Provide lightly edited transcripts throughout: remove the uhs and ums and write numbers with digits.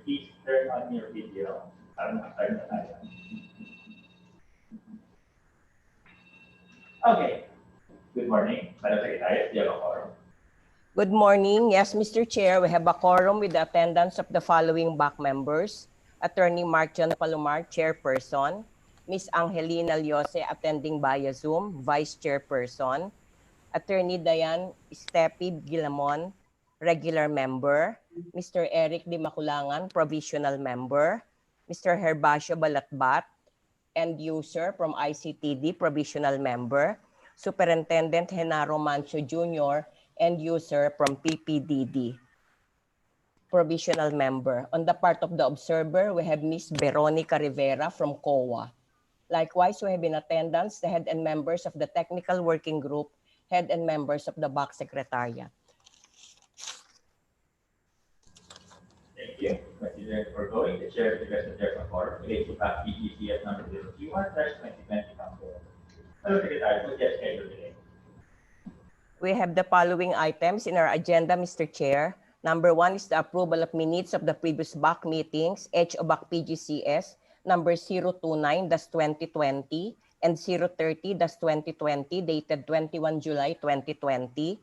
Please turn on your video. Okay. Good morning, Madam Secretary. Do you have a quorum? Good morning. Yes, Mr. Chair, we have a quorum with the attendance of the following BAC members. Attorney Mark John Palomar, Chairperson. Ms. Angelina Liose, attending via Zoom, Vice Chairperson. Attorney Diane Stepi Gilamon, Regular Member. Mr. Eric Di Maculangan, Provisional Member. Mr. Herbacio Balatbat, End User from ICTD, Provisional Member. Superintendent Genaro Mancho Jr., End User from PPDD, Provisional Member. On the part of the observer, we have Ms. Veronica Rivera from COA. Likewise, we have in attendance the head and members of the Technical Working Group, head and members of the BAC Secretariat. Thank you. Considering foregoing, the chair declares the chair of quorum relates to BAC-PGCS number 031/2020 Council. Madam Secretary, what's your schedule today? We have the following items in our agenda, Mr. Chair. Number 1 is the approval of minutes of the previous BAC meetings, HO-BAC-PGCS number 029-2020 and 030-2020 dated 21 July 2020.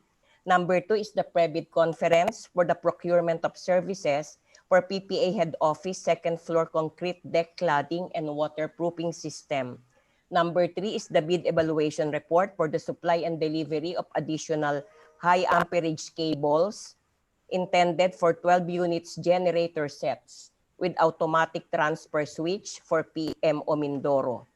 Number 2 is the pre-bid conference for the procurement of services for PPA head office second floor concrete deck cladding and waterproofing system. Number 3 is the bid evaluation report for the supply and delivery of additional high amperage cables intended for 12 units generator sets with automatic transfer switch for PMO Mindoro.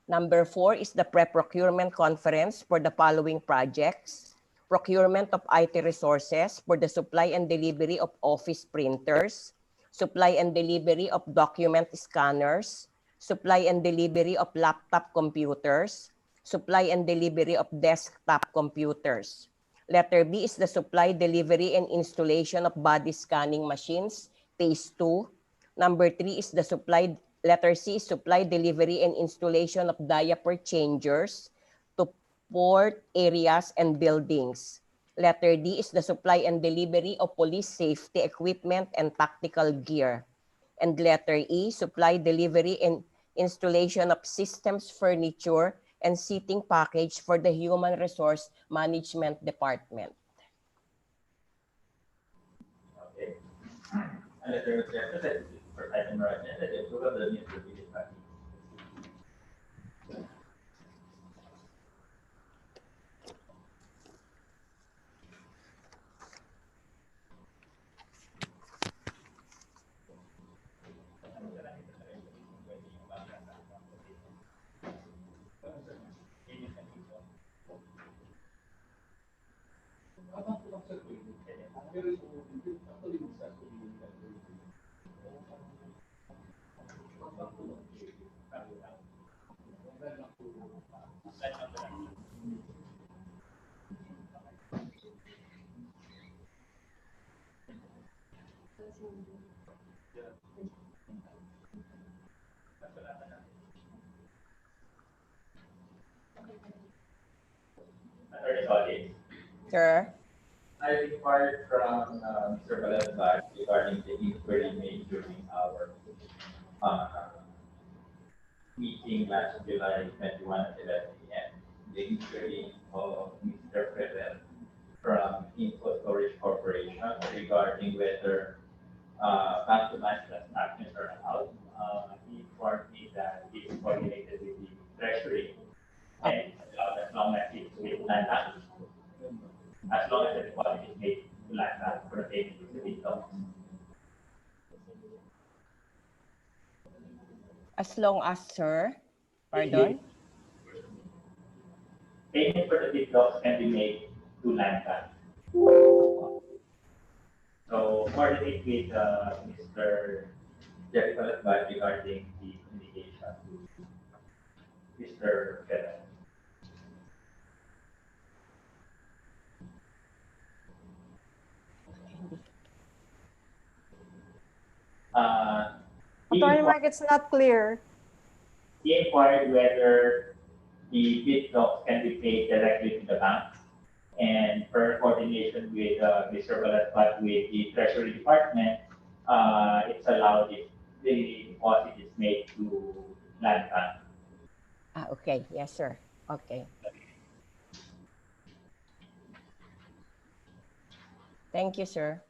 Number 4 is the pre-procurement conference for the following projects: procurement of IT resources for the supply and delivery of office printers, supply and delivery of document scanners, supply and delivery of laptop computers, supply and delivery of desktop computers. Letter B is the supply, delivery, and installation of body scanning machines, phase 2. Number 3 is the supply, letter C is supply, delivery, and installation of diaper changers to port areas and buildings. Letter D is the supply and delivery of police safety equipment and tactical gear. And letter E, supply, delivery, and installation of systems, furniture, and seating package for the Human Resource Management Department. Okay. And if there was representative for item or agenda, the approval of the minutes will be discussed. Sir? I inquired from Mr. Balatbat regarding the inquiry made during our meeting last July 21 at 11 p.m. The inquiry of Mr. Ferrer from Info Storage Corporation regarding whether customized transactions are allowed. He informed me that it's coordinated with the Treasury and as long as it's with LANA, as long as the deposit is made to LANA for the payment of the window. As long as, sir, pardon? Payment for the bid blocks can be made to LANA. So coordinate with Mr. Jeff Balatbat regarding the communication to Mr. Ferrer. Attorney Mark, it's not clear. he inquired whether the bid docs can be paid directly to the bank. And per coordination with Mr. Balatpat with the Treasury Department, it's allowed if the deposit is made to land bank. Okay. Yes, sir. Okay. Thank you, sir.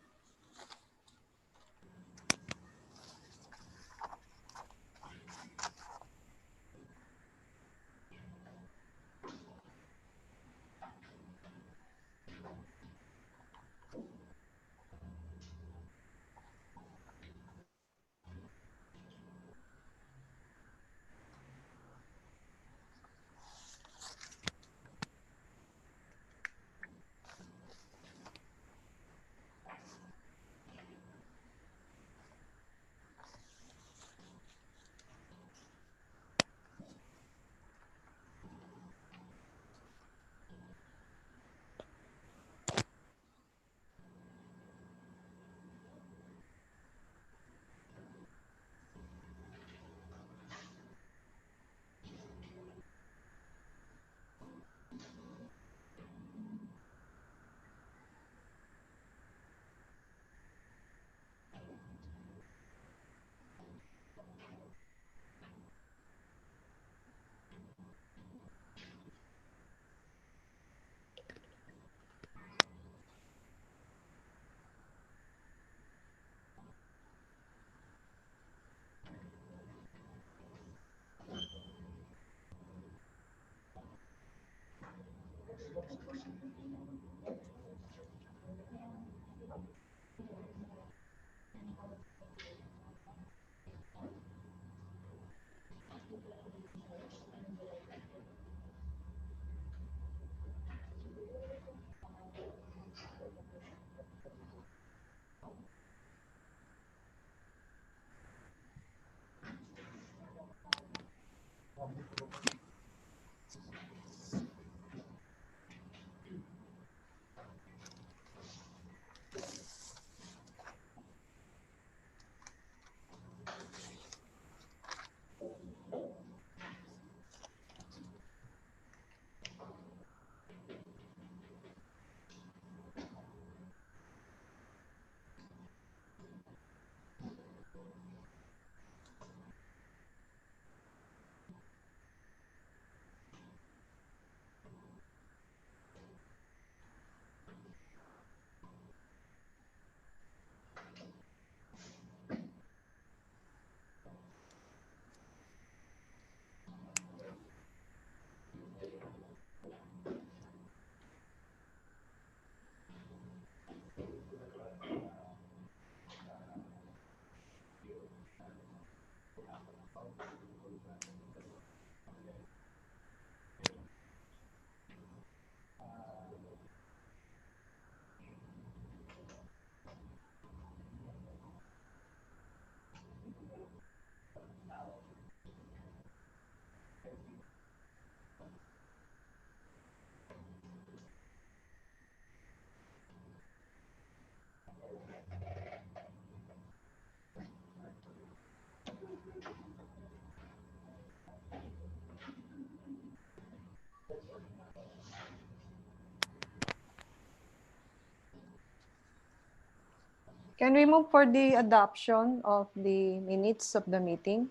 Can we move for the adoption of the minutes of the meeting?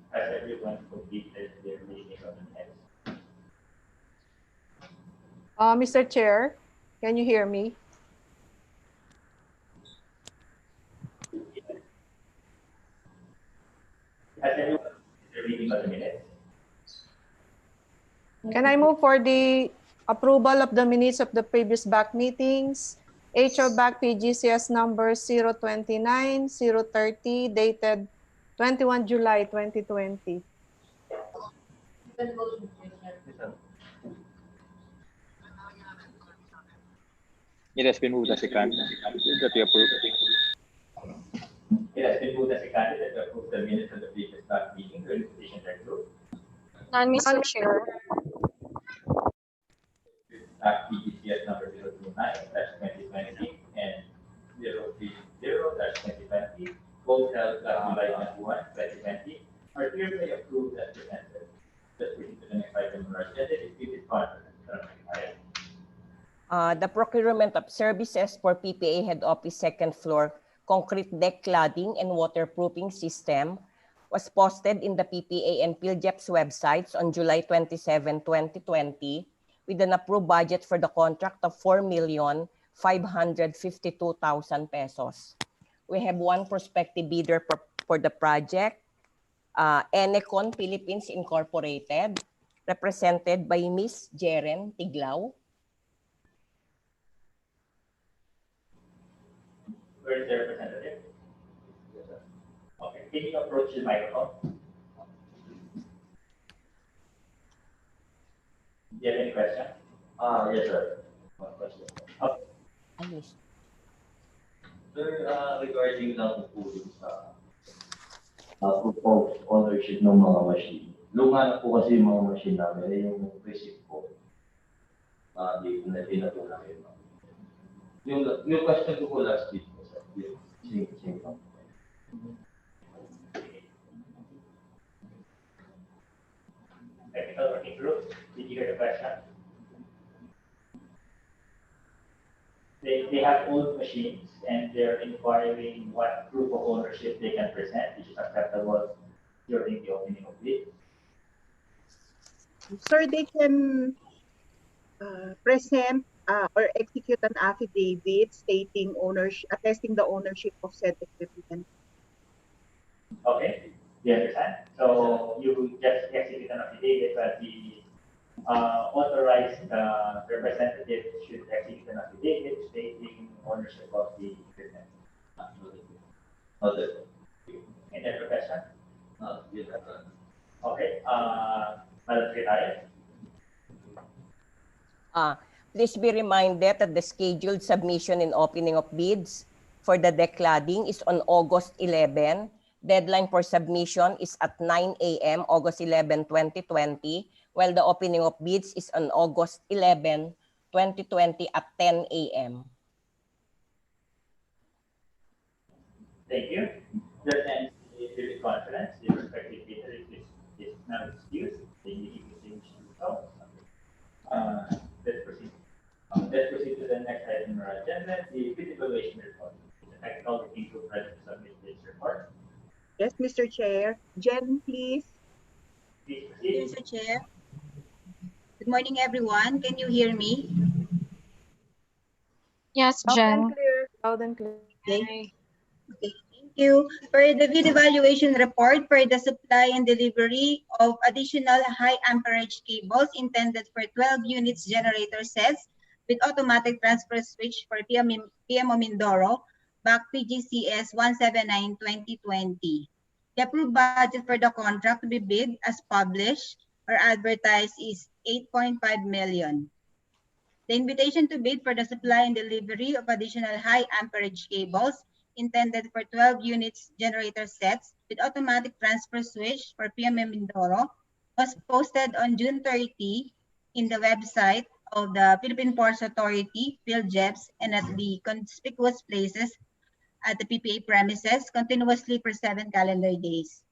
Has everyone completed their reading of the minutes? Mr. Chair, can you hear me? Has everyone completed their reading of the minutes? Can I move for the approval of the minutes of the previous BAC meetings? HO-BAC-PGCS number 029-030 dated 21 July 2020. It has been moved as second that we approve. It has been moved as a candidate to approve the minutes of the previous BAC meeting. Will the petition approved? None, Mr. Chair. BAC PGCS number 029/2020 both held on July 21, 2020, are hereby approved as presented. Let's proceed to the next item on our agenda. It's visit conference. The procurement of services for PPA head office second floor concrete deck cladding and waterproofing system was posted in the PPA and PhilJEP's websites on July 27, 2020 with an approved budget for the contract of 4,552,000 pesos. We have one prospective bidder for the project, Enecon Philippines Incorporated, represented by Ms. Jeren Tiglao. Where is the representative? Okay, can you approach the microphone? Do you have any question? Yes, sir. One question. Okay. Ayos. Sir, regarding lang po dun sa proposed ownership ng mga machine. Luma na po kasi yung mga machine namin, yung receipt po. Di po na pinatulang yun. Yung question ko po last week po, sir. Same lang. Technical working group, did you hear the question? They have old machines and they're inquiring what proof of ownership they can present, which is acceptable during the opening of bid. Sir, they can present or execute an affidavit stating ownership, attesting the ownership of said equipment. Okay, you understand? So you just execute an affidavit, but the authorized representative should execute an affidavit stating ownership of the equipment. Okay. Any other question? Yes, sir. Okay, Madam Secretary. Please be reminded that the scheduled submission and opening of bids for the deck cladding is on August 11. Deadline for submission is at 9 a.m. August 11, 2020, while the opening of bids is on August 11, 2020 at 10 a.m. Thank you. That ends the visit conference. The respective bidder is now excused. They need to change the Let's proceed. Let's proceed to the next item on our agenda, the bid evaluation report. The technical working group ready to submit this report. Yes, Mr. Chair. Jen, please. Please proceed. Mr. Chair. Good morning, everyone. Can you hear me? Yes, Loud and Jen. clear. Loud and clear. Okay. Okay, thank you. For the bid evaluation report for the supply and delivery of additional high amperage cables intended for 12 units generator sets with automatic transfer switch for PMO Mindoro, BAC PGCS 179-2020. The approved budget for the contract to be bid as published or advertised is 8.5 million. The invitation to bid for the supply and delivery of additional high amperage cables intended for 12 units generator sets with automatic transfer switch for PMM Mindoro was posted on June 30 in the website of the Philippine Ports Authority, PhilJEPs, and at the conspicuous places at the PPA premises continuously for 7 calendar days.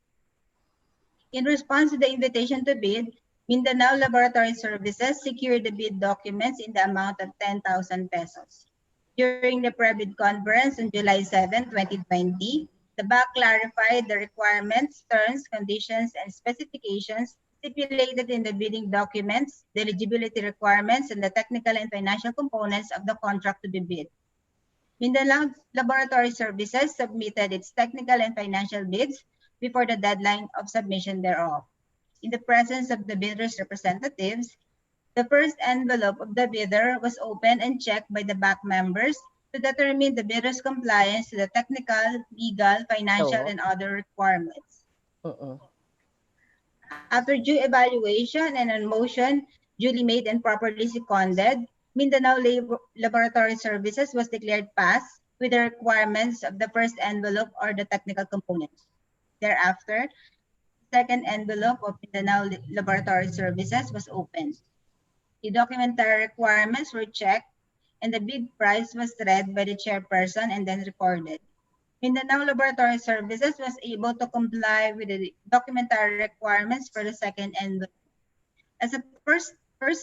In response to the invitation to bid, Mindanao Laboratory Services secured the bid documents in the amount of 10,000 pesos. During the pre-bid conference on July 7, 2020, the BAC clarified the requirements, terms, conditions, and specifications stipulated in the bidding documents, the eligibility requirements, and the technical and financial components of the contract to be bid. Mindanao Laboratory Services submitted its technical and financial bids before the deadline of submission thereof. In the presence of the bidder's representatives, the first envelope of the bidder was opened and checked by the BAC members to determine the bidder's compliance to the technical, legal, financial, and other requirements. After due evaluation and a motion duly made and properly seconded, Mindanao Laboratory Services was declared pass with the requirements of the first envelope or the technical components. Thereafter, second envelope of Mindanao Laboratory Services was opened. The documentary requirements were checked and the bid price was read by the chairperson and then recorded. Mindanao Laboratory Services was able to comply with the documentary requirements for the second envelope. As a first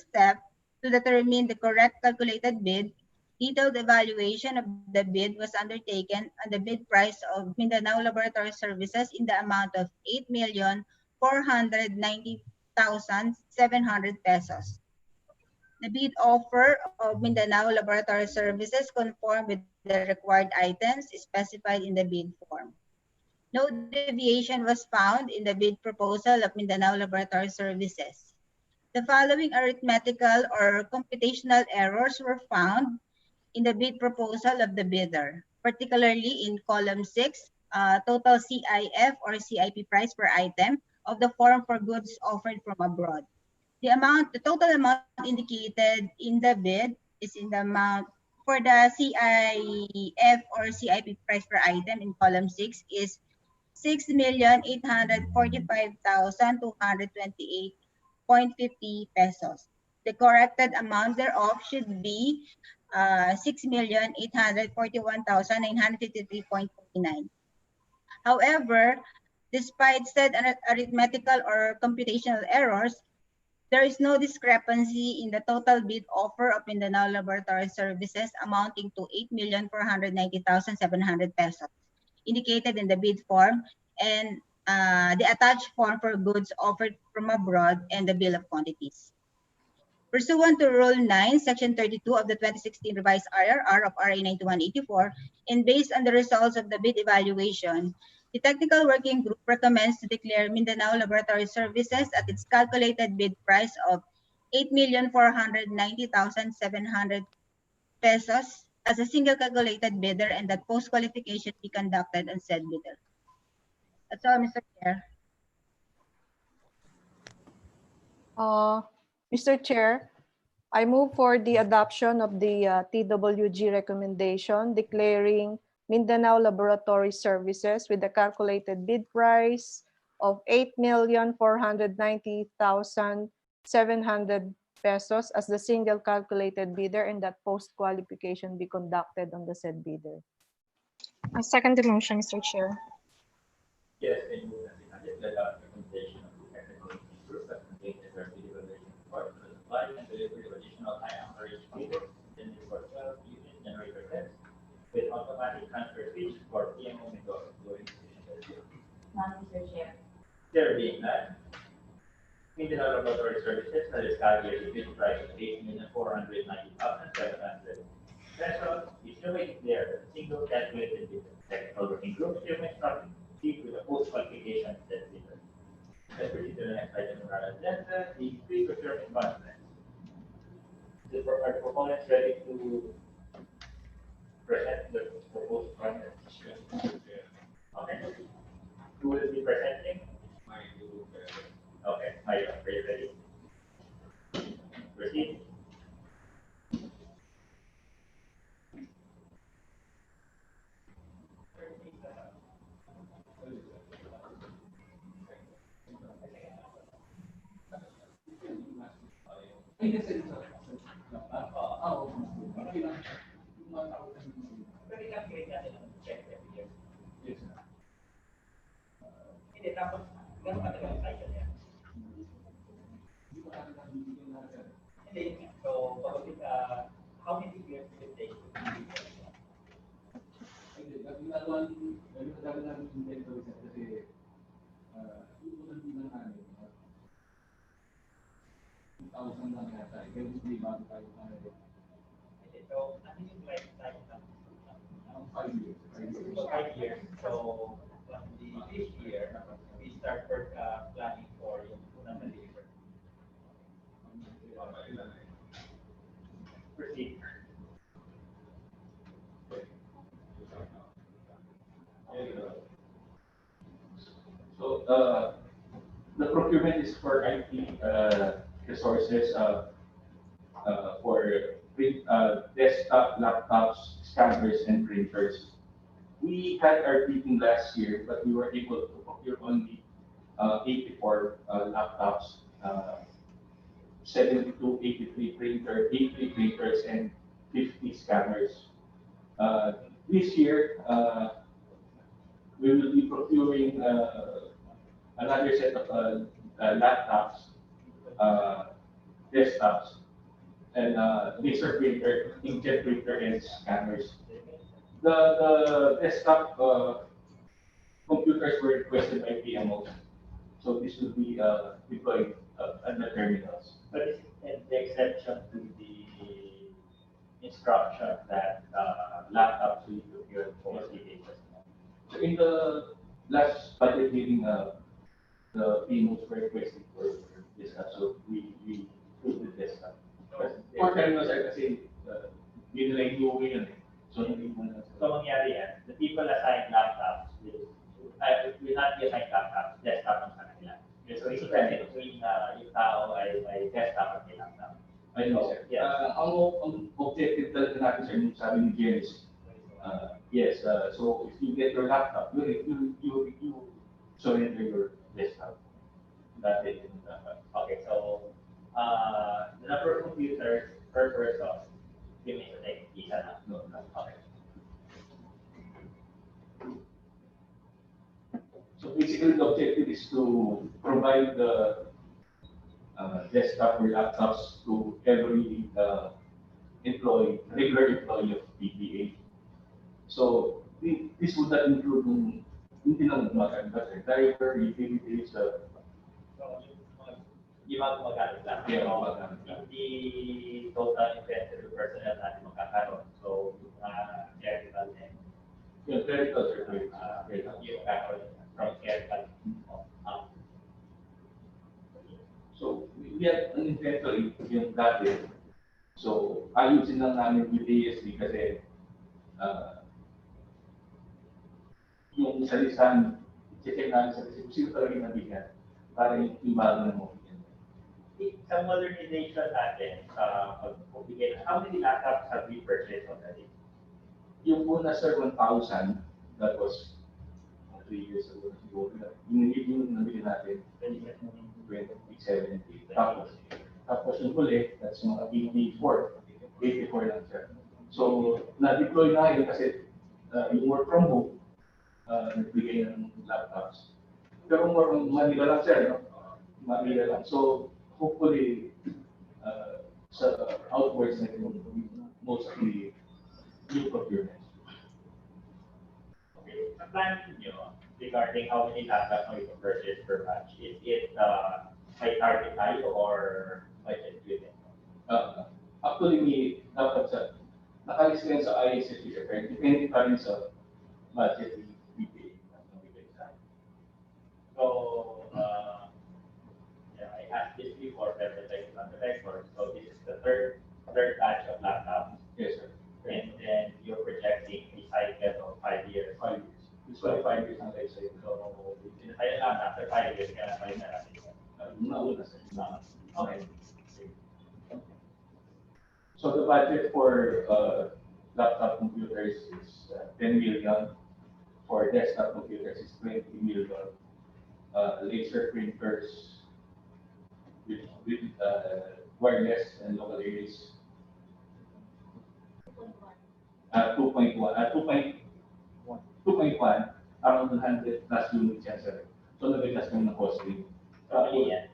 step to determine the correct calculated bid, detailed evaluation of the bid was undertaken on the bid price of Mindanao Laboratory Services in the amount of 8,490,700 pesos. The bid offer of Mindanao Laboratory Services conformed with the required items specified in the bid form. No deviation was found in the bid proposal of Mindanao Laboratory Services. The following arithmetical or computational errors were found in the bid proposal of the bidder, particularly in column 6, total CIF or CIP price per item of the form for goods offered from abroad. The total amount indicated in the bid is in the amount for the CIF or CIP price per item in column 6 is 6,845,228.50 pesos. The corrected amount thereof should be 6,841,953.49. However, despite said arithmetical or computational errors, there is no discrepancy in the total bid offer of Mindanao Laboratory Services amounting to 8,490,700 pesos, indicated in the bid form and the attached form for goods offered from abroad and the bill of quantities. Pursuant to Rule 9, Section 32 of the 2016 Revised IRR of RA 9184, and based on the results of the bid evaluation, the Technical Working Group recommends to declare Mindanao Laboratory Services at its calculated bid price of 8,490,700 pesos as a single calculated bidder and that post-qualification be conducted on said bidder. That's all, Mr. Chair. Mr. Chair, I move for the adoption of the TWG recommendation declaring Mindanao Laboratory Services with a calculated bid price of 8,490,700 pesos as the single calculated bidder and that post-qualification be conducted on the said bidder. I second the motion, Mr. Chair. Yes, and move that the recommendation of the technical working group that contains the evaluation report for the supply and delivery of additional high amperage cables in the for 12 unit generator sets with automatic transfer switch for PMO method during station. None, Mr. Chair. There being none, Mindanao Laboratory Services has calculated bid price of 8,490,700 pesos. Is hereby declared as a single calculated bid. Technical working group hereby instructed to proceed with the post-qualification set bidder. Let's proceed to the next item on our agenda, the pre-procurement conference. Are the proponents ready to present the proposed conference? Okay. Who will be presenting? Okay, Mario, are you ready? Proceed. How many years will it take to so, I think it's like 5 years. 5 years. So, this year, we start planning for yung unang delivery. Proceed. So the procurement is for IT resources for desktop, laptops, scanners, and printers. We had our meeting last year, but we were able to procure only 84 laptops, 72, 83 printers, and 50 scanners. This year, we will be procuring another set of laptops, desktops, and laser printer, inkjet printer, and scanners. The desktop computers were requested by PMO, so this will be deployed at the terminals. But it's the exception to the instruction that laptops will be procured for CDs. So in the last budget meeting, the PMOs were requesting for desktop, so we put the desktop. For terminals, kasi binilay new way yun eh. So hindi mo na. So mangyari yan, the people assigned laptops will not be assigned laptops, desktop ang sa kanila. So it's kasi between yung tao ay desktop at may laptop. I know, sir. Yes. Ang objective talaga natin, sir, yung sabi ni Janice, yes, so if you get your laptop, you surrender your desktop. That is, Okay, so the number of computers per person, give me the isa na. no. Okay. So basically, the objective is to provide the desktop or laptops to every regular employee of PPA. So this would not include hindi na magmaganda, driver, utilities, So yung mga gumagamit lang. Yeah, gumagamit lang. Hindi total inventory personnel natin magkakaroon. So yung mga clerical and yung clerical, sir, yung magkakaroon from clerical. So we have an inventory yung dati. So ayusin lang namin with ASD kasi yung isa listahan, check namin sa kasi sino talaga yung nabigyan para yung ibago ng mo. Sa modernization natin, pagbigay, how many laptops have we purchased already? Yung una, sir, 1,000, that was 3 years ago. Yung nabili natin, 2017. Tapos yung huli, that's mga 84 lang, sir. So, na-deploy na yun kasi yung work from home, nagbigay ng laptops. Pero more on Manila lang, sir, no? Manila lang. So, hopefully, sa outwards na yung most of the new procurement. Okay, sa plan nyo regarding how many laptops are you to purchase per batch, is it by target high or budget driven? Actually, we dapat sa nakalis yan sa ISSP, pero depende pa rin sa budget ni PPA. So, I asked this before, but I on the record. So this is the third batch of laptops, Yes, sir. and then you're projecting a cycle of 5 years. 5 years. Usually 5 years ang life cycle. So, sinasaya lang after 5 years, kaya na na natin. Nauna, sir. Okay. So the budget for laptop computers is 10 million. For desktop computers is 20 million. Laser printers with wireless and local areas. 2.1, around 100 plus units yan, sir. So nag-adjust kami ng costing. Yeah.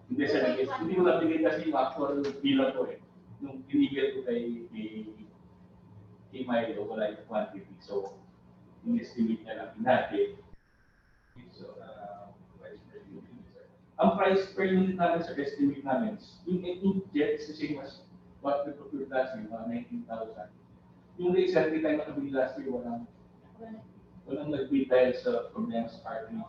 Hindi, sir, hindi ko nabigay kasi yung actual bilang ko eh. Nung binigay ko kay Milo, wala yung quantity. So, in-estimate niya lang natin. So, ang price per unit namin sa estimate namin, yung inkjet is the same as what we procured last year, mga 19,000. Yung laser, hindi tayo nakabili last year, walang nag-bid dahil sa problema sa cartridge.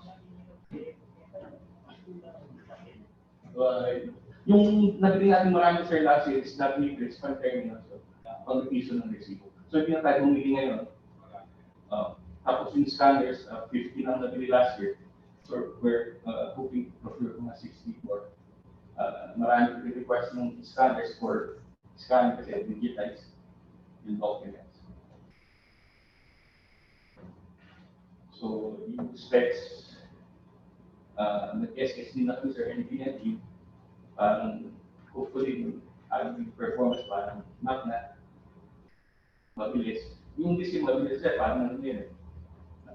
Yung nabili natin marami sir last year is that meters per terminal, so pang piso ng resibo. So hindi na tayo bumili ngayon. Tapos yung scanners, 50 lang nabili last year. So we're hoping to procure mga 64. Marami request ng scanners for scan kasi digitize yung documents. So yung specs, nag-SSD na to sir, NVMe, parang hopefully ang performance parang Mac na mabilis. Yung disk yung mabilis sir, parang ano yun eh.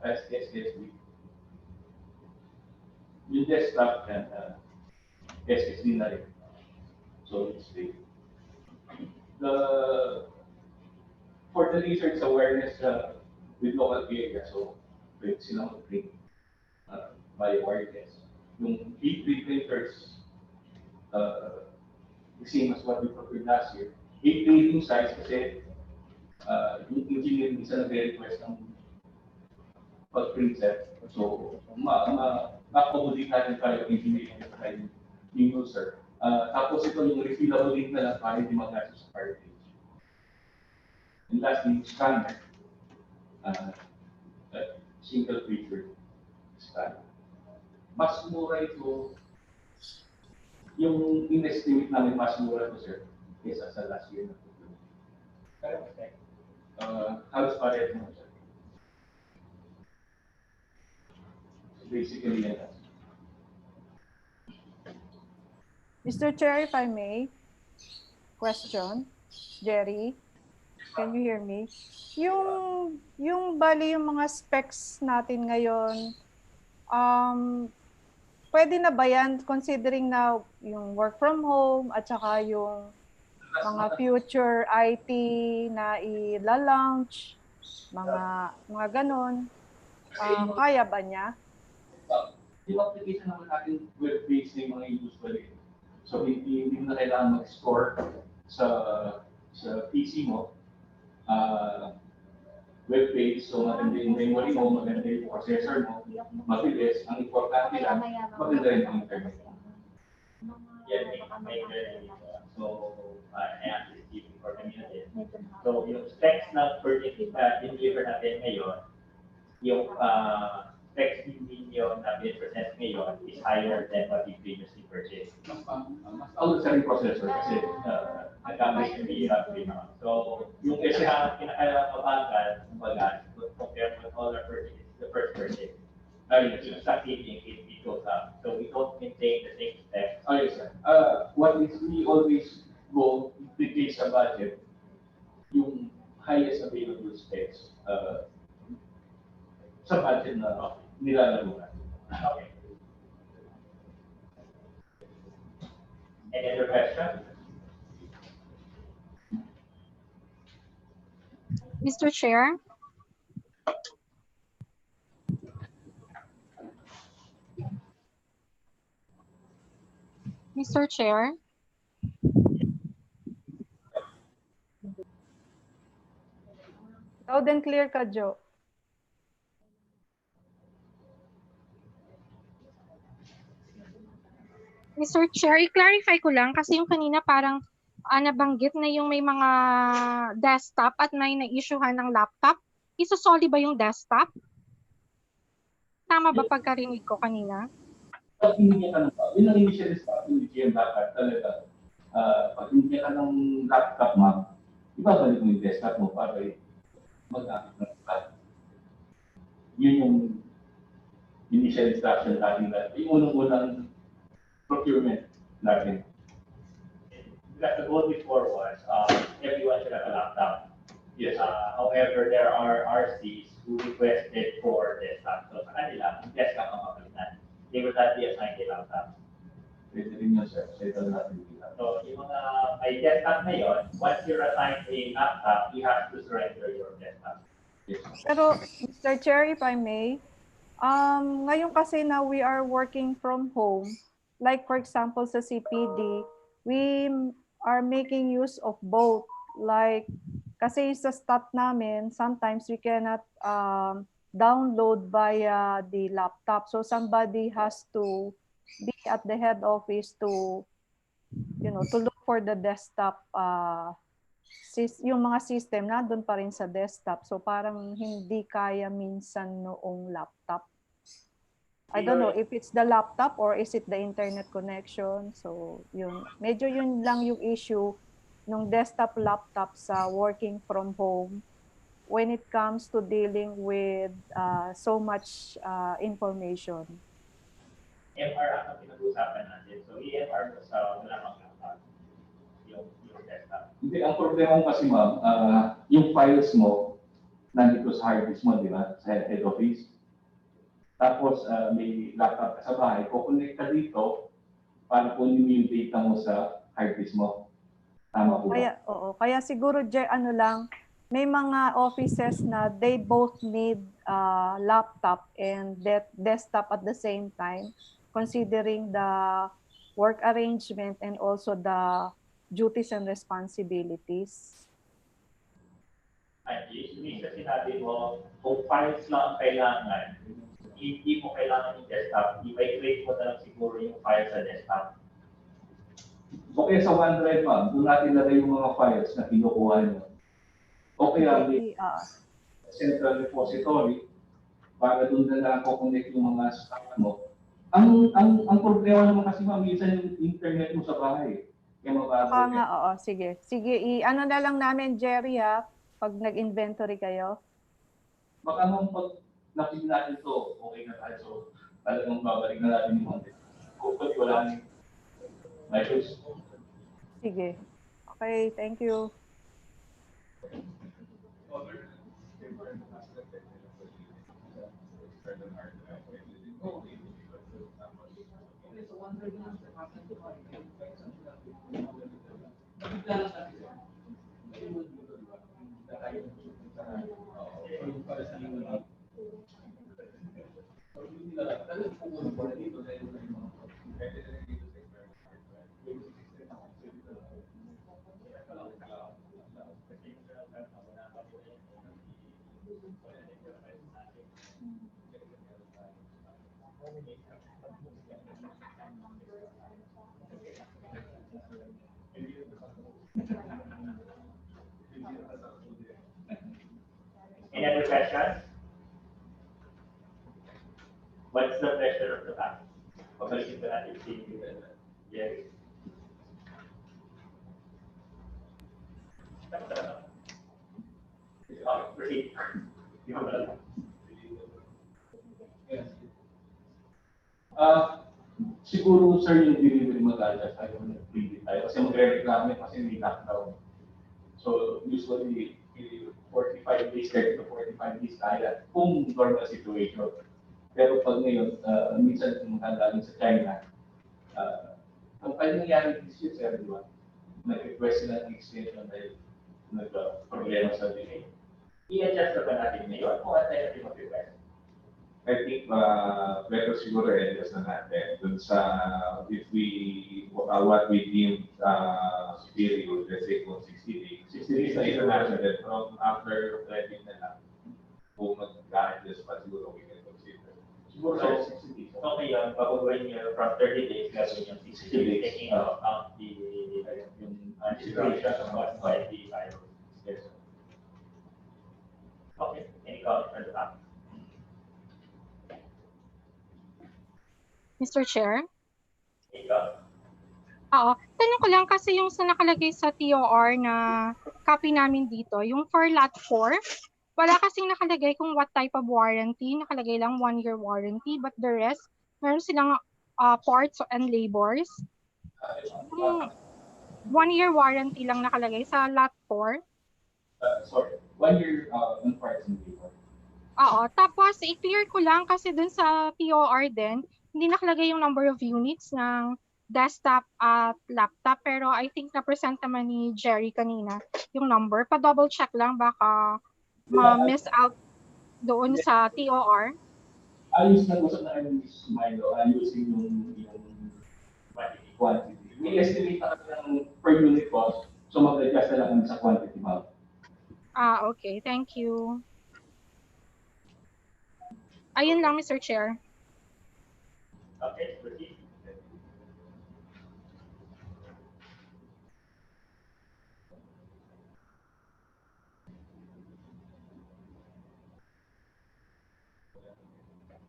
SSD. Yung desktop and SSD na rin. So it's for the research awareness with local area, so pwede silang mag-print by wireless. Yung heat printers, the same as what we procured last year. 8 printing size kasi yung engineer minsan nag-request ng pag-print set. So, ma-accommodate natin tayo yung engineering at yung user. Tapos ito yung refillable link na lang para hindi mag-access sa cartridge. And lastly, scanner. Single feature scanner. Mas mura ito. Yung in-estimate namin mas mura ito, sir, kaysa sa last year na ito. Halos pareho mo, sir. So basically, yan. Mr. Chair, if I may, question, Jerry, can you hear me? Yung bali yung mga specs natin ngayon, pwede na ba yan considering na yung work from home at saka yung mga future IT na i-launch, mga ganon, kaya ba niya? Yung application naman natin web-based na yung mga usually. So, hindi mo na kailangan mag-store sa PC mo. Web-based, so maganda yung memory mo, maganda yung processor mo, mabilis. Ang importante lang, maganda rin ang internet. Yan, may so, I actually give for the minute. So, yung specs na deliver natin ngayon, yung specs ninyo na present ngayon is higher than what we previously purchased. Mas out sa ring processor kasi nagkamit yung BAC. So, yung kasi ang pinaka-mabagal, kumbaga, compared with all our purchases, the first purchase, yung succeeding, it goes up. So, we don't maintain the same specs. Oh, yes, sir. What is we always go, dictate sa budget, yung highest available specs sa budget na nilalaro natin. Okay. Any other question? Mr. Chair, Mr. Chair, Loud and clear ka, Jo. Mr. Chair, i-clarify ko lang kasi yung kanina parang nabanggit na yung may mga desktop at may na-issuehan ng laptop. Isusoli ba yung desktop? Tama ba pagkarinig ko kanina? Pag hindi ka ng yun ang initial start ng GM dapat talaga. Pag hindi ka ng laptop, ma'am, ibabalik mo yung desktop mo para mag-gamit ng laptop. Yun yung initial instruction natin natin. Yung unang-unang procurement natin. Because the goal before was everyone should have a laptop. Yes. However, there are RCs who requested for desktop. So sa kanila, yung desktop ang mapalitan. They will not be assigned a laptop. Pwede rin yun, sir. Settle natin dito. So yung mga may desktop ngayon, once you're assigned a laptop, you have to surrender your desktop. Yes. Pero, Mr. Chair, if I may, ngayon kasi na we are working from home, like for example sa CPD, we are making use of both. Like, kasi sa stat namin, sometimes we cannot download via the laptop. So somebody has to be at the head office to, to look for the desktop, yung mga system nandun pa rin sa desktop. So parang hindi kaya minsan noong laptop. I don't know if it's the laptop or is it the internet connection. So medyo yun lang yung issue ng desktop laptop sa working from home when it comes to dealing with so much information. MR ang pinag-uusapan natin. So EMR mo sa wala kang laptop. Yung desktop. Hindi, ang problema mo kasi, ma'am, yung files mo, nandito sa hard disk mo, di ba? Sa head office. Tapos may laptop ka sa bahay, kukonect ka dito para kunin mo yung data mo sa hard disk mo. Tama po ba? Kaya, oo. Kaya siguro, ano lang, may mga offices na they both need laptop and desktop at the same time, considering the work arrangement and also the duties and responsibilities. Ibig sa sinabi mo, kung files lang ang kailangan, hindi mo kailangan yung desktop, i-migrate mo na lang siguro yung file sa desktop. Okay, sa OneDrive, ma'am, doon natin nalagay yung mga files na kinukuha nyo. Okay, may central repository para doon na lang connect yung mga staff mo. Ang problema naman kasi ma'am, minsan yung internet mo sa bahay. Kaya mababa. Nga, oo, sige. Sige, ano na lang namin, Jerry, ha, pag nag-inventory kayo. Baka nung pag nakita natin ito, okay na tayo. So, talagang babalik na natin yung content. Kung wala nang measures. Sige. Okay, thank you. Any other questions? What's the pleasure of the bank? Pabalikin ba natin si Jerry? Proceed. Siguro, sir, yung delivery mag-adjust tayo ng delivery tayo. Kasi magre-reklamo kasi may lockdown. So, usually, 45 days, 30 to 45 days kaya kung normal situation. Pero pag ngayon, minsan galing sa China, ang pwede nangyari this year, sir, di ba? Nag-request sila ng extension dahil nag-problema sa delay. I-adjust na ba natin ngayon o at tayo natin mag-request? I think better siguro i-adjust na natin dun sa if we, what we deem superior, let's say kung 60 days. 60 days na international, then from after 20 na lang, kung mag-adjust pa siguro we can consider. Siguro So, 60 days. Okay yun, babaguhin nyo from 30 days gagawin yung 60 days, taking into account yung situation caused by the virus. Yes. Okay, any comment from the back? Mr. Chair? Ikaw? Oo. Tanong ko lang kasi yung sa nakalagay sa TOR na copy namin dito, yung for lot 4, wala kasing nakalagay kung what type of warranty. Nakalagay lang 1-year warranty, but the rest, meron silang parts and labors. Yung 1-year warranty lang nakalagay sa lot 4. Sorry, 1 year on parts and labor. Oo. Tapos, i-clear ko lang kasi dun sa TOR din, hindi nakalagay yung number of units ng desktop at laptop. Pero I think na-present naman ni Jerry kanina yung number. Pa-double check lang, baka ma-miss out doon sa TOR. Ayos na usap na kayo ni Milo, ayusin yung quantity. May estimate na kami ng per unit cost, so mag-adjust na lang kami sa quantity ma'am. Okay. Thank you. Ayun lang, Mr. Chair. Okay, proceed.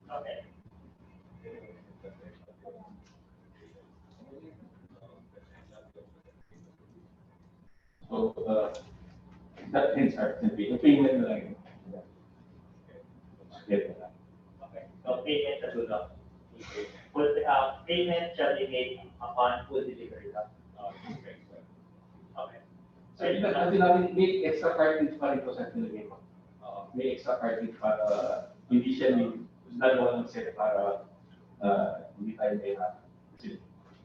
Okay. So, that ends our payment na lang yun. Okay, so payment sa dulo. Full payment shall be made upon full delivery. Okay. So, natin may extra cartridge pa rin po sa tinagay mo. may extra cartridge para hindi siya dalawa ng set para hindi tayo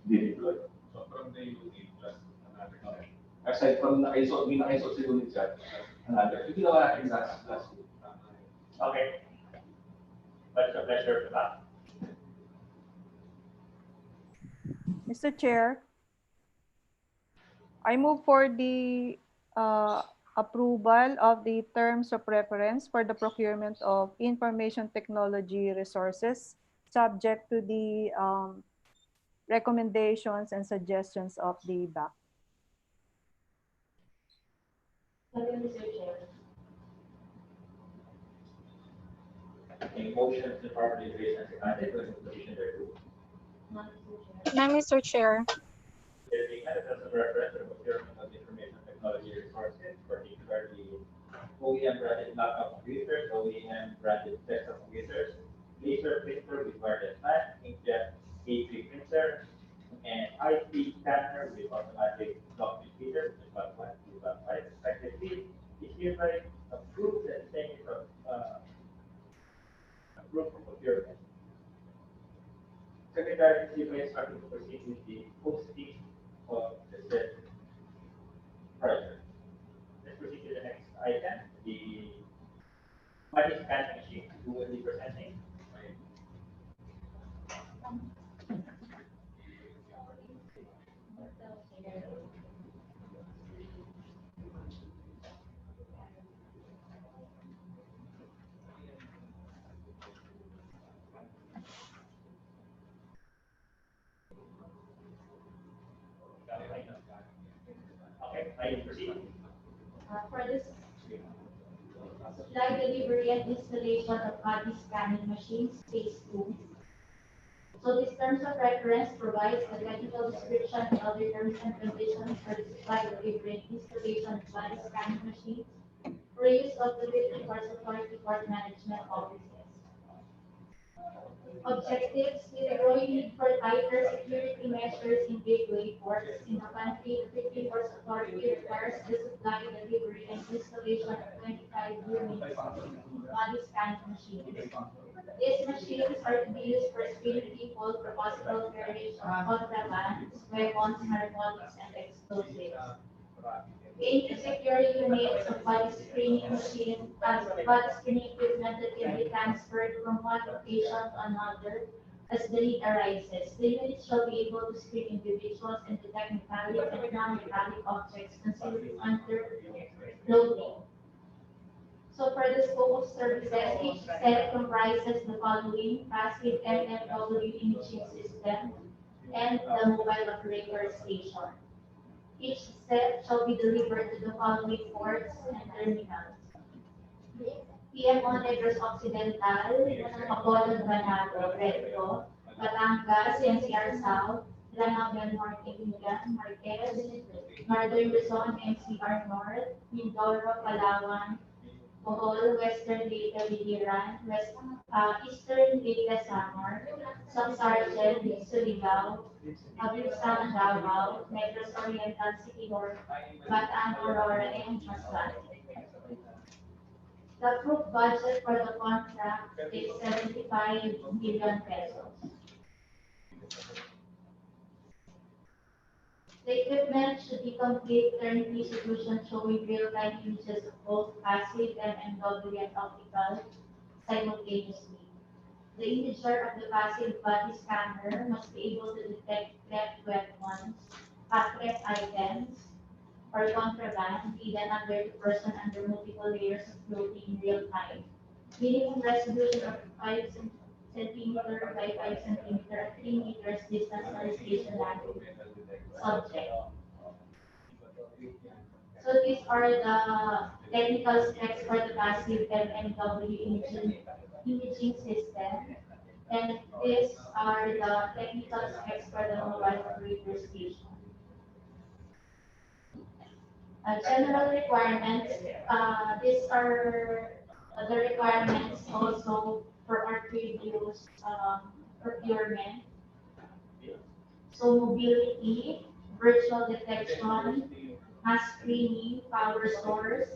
may deploy. So from the unit, just another set. Aside from naka-install sa unit siya, another. Ito ginawa natin last week. Okay. What's the pleasure for that? Mr. Chair, I move for the approval of the terms of reference for the procurement of information technology resources, subject to the recommendations and suggestions of the BAC. Mr. Chair. A motion to properly raise and seconded for the position thereto. No, Mr. Chair. There being none, as a reference to the procurement of information technology resources, particularly OEM branded laptop computers, OEM branded desktop computers, laser printer with wireless LAN, inkjet A3 printer, and IP scanner with automatic dock feeder, which is about 1, 2, 5, respectively, is hereby approved and same is approved for procurement. Secretary is hereby instructed to proceed with the posting of the said project. Let's proceed to the next item, the money scanning machine, who will be presenting. Okay, I proceed. For this supply, delivery, and installation of body scanning machines, phase 2. So these terms of reference provides the technical description and other terms and conditions for the supply, delivery, and installation of body scanning machines for use of the Philippine Ports Authority Port Management Offices. Objectives: to avoid need for tighter security measures in gateway ports in the country. The Philippine Ports Authority requires the supply, delivery, and installation of 25 units body scanning machines. These machines are to be used for screening people for possible carriage of contraband, weapons, narcotics, and explosives. We aim to secure units of body screening machines as body screening equipment that can be transferred from one location to another as the need arises. The units shall be able to screen individuals and detect metallic and non-metallic objects concealed under clothing. So for the scope of services, each set comprises the following: passive MMW imaging system and the mobile operator station. Each set shall be delivered to the following ports and terminals: PMO Negros Occidental, Apollo Banado, Retro, Batangas, NCR South, Lanao del Norte, Iligan, Marquez, Northern Luzon, NCR North, Mindoro, Palawan, Bohol, Western Leyte, Biliran, Eastern Leyte, Samar, Samsargel, Surigao, Abusan, Davao, Negros Oriental, Sikihor, Bataan, Aurora, and Masbate. The approved budget for the contract is 75 million pesos. The equipment should be complete turnkey solution showing real-time images of both passive and MW and optical simultaneously. The imager of the passive body scanner must be able to detect theft weapons, packet items, or contraband hidden under the person under multiple layers of clothing in real time. Minimum resolution of 5 centimeter by 5 centimeter at 3 meters distance from the stationary subject. So these are the technical specs for the passive MMW imaging system, and these are the technical specs for the mobile operator station. General requirements, these are the requirements also for our previous procurement. So mobility, virtual detection, mass screening, power source,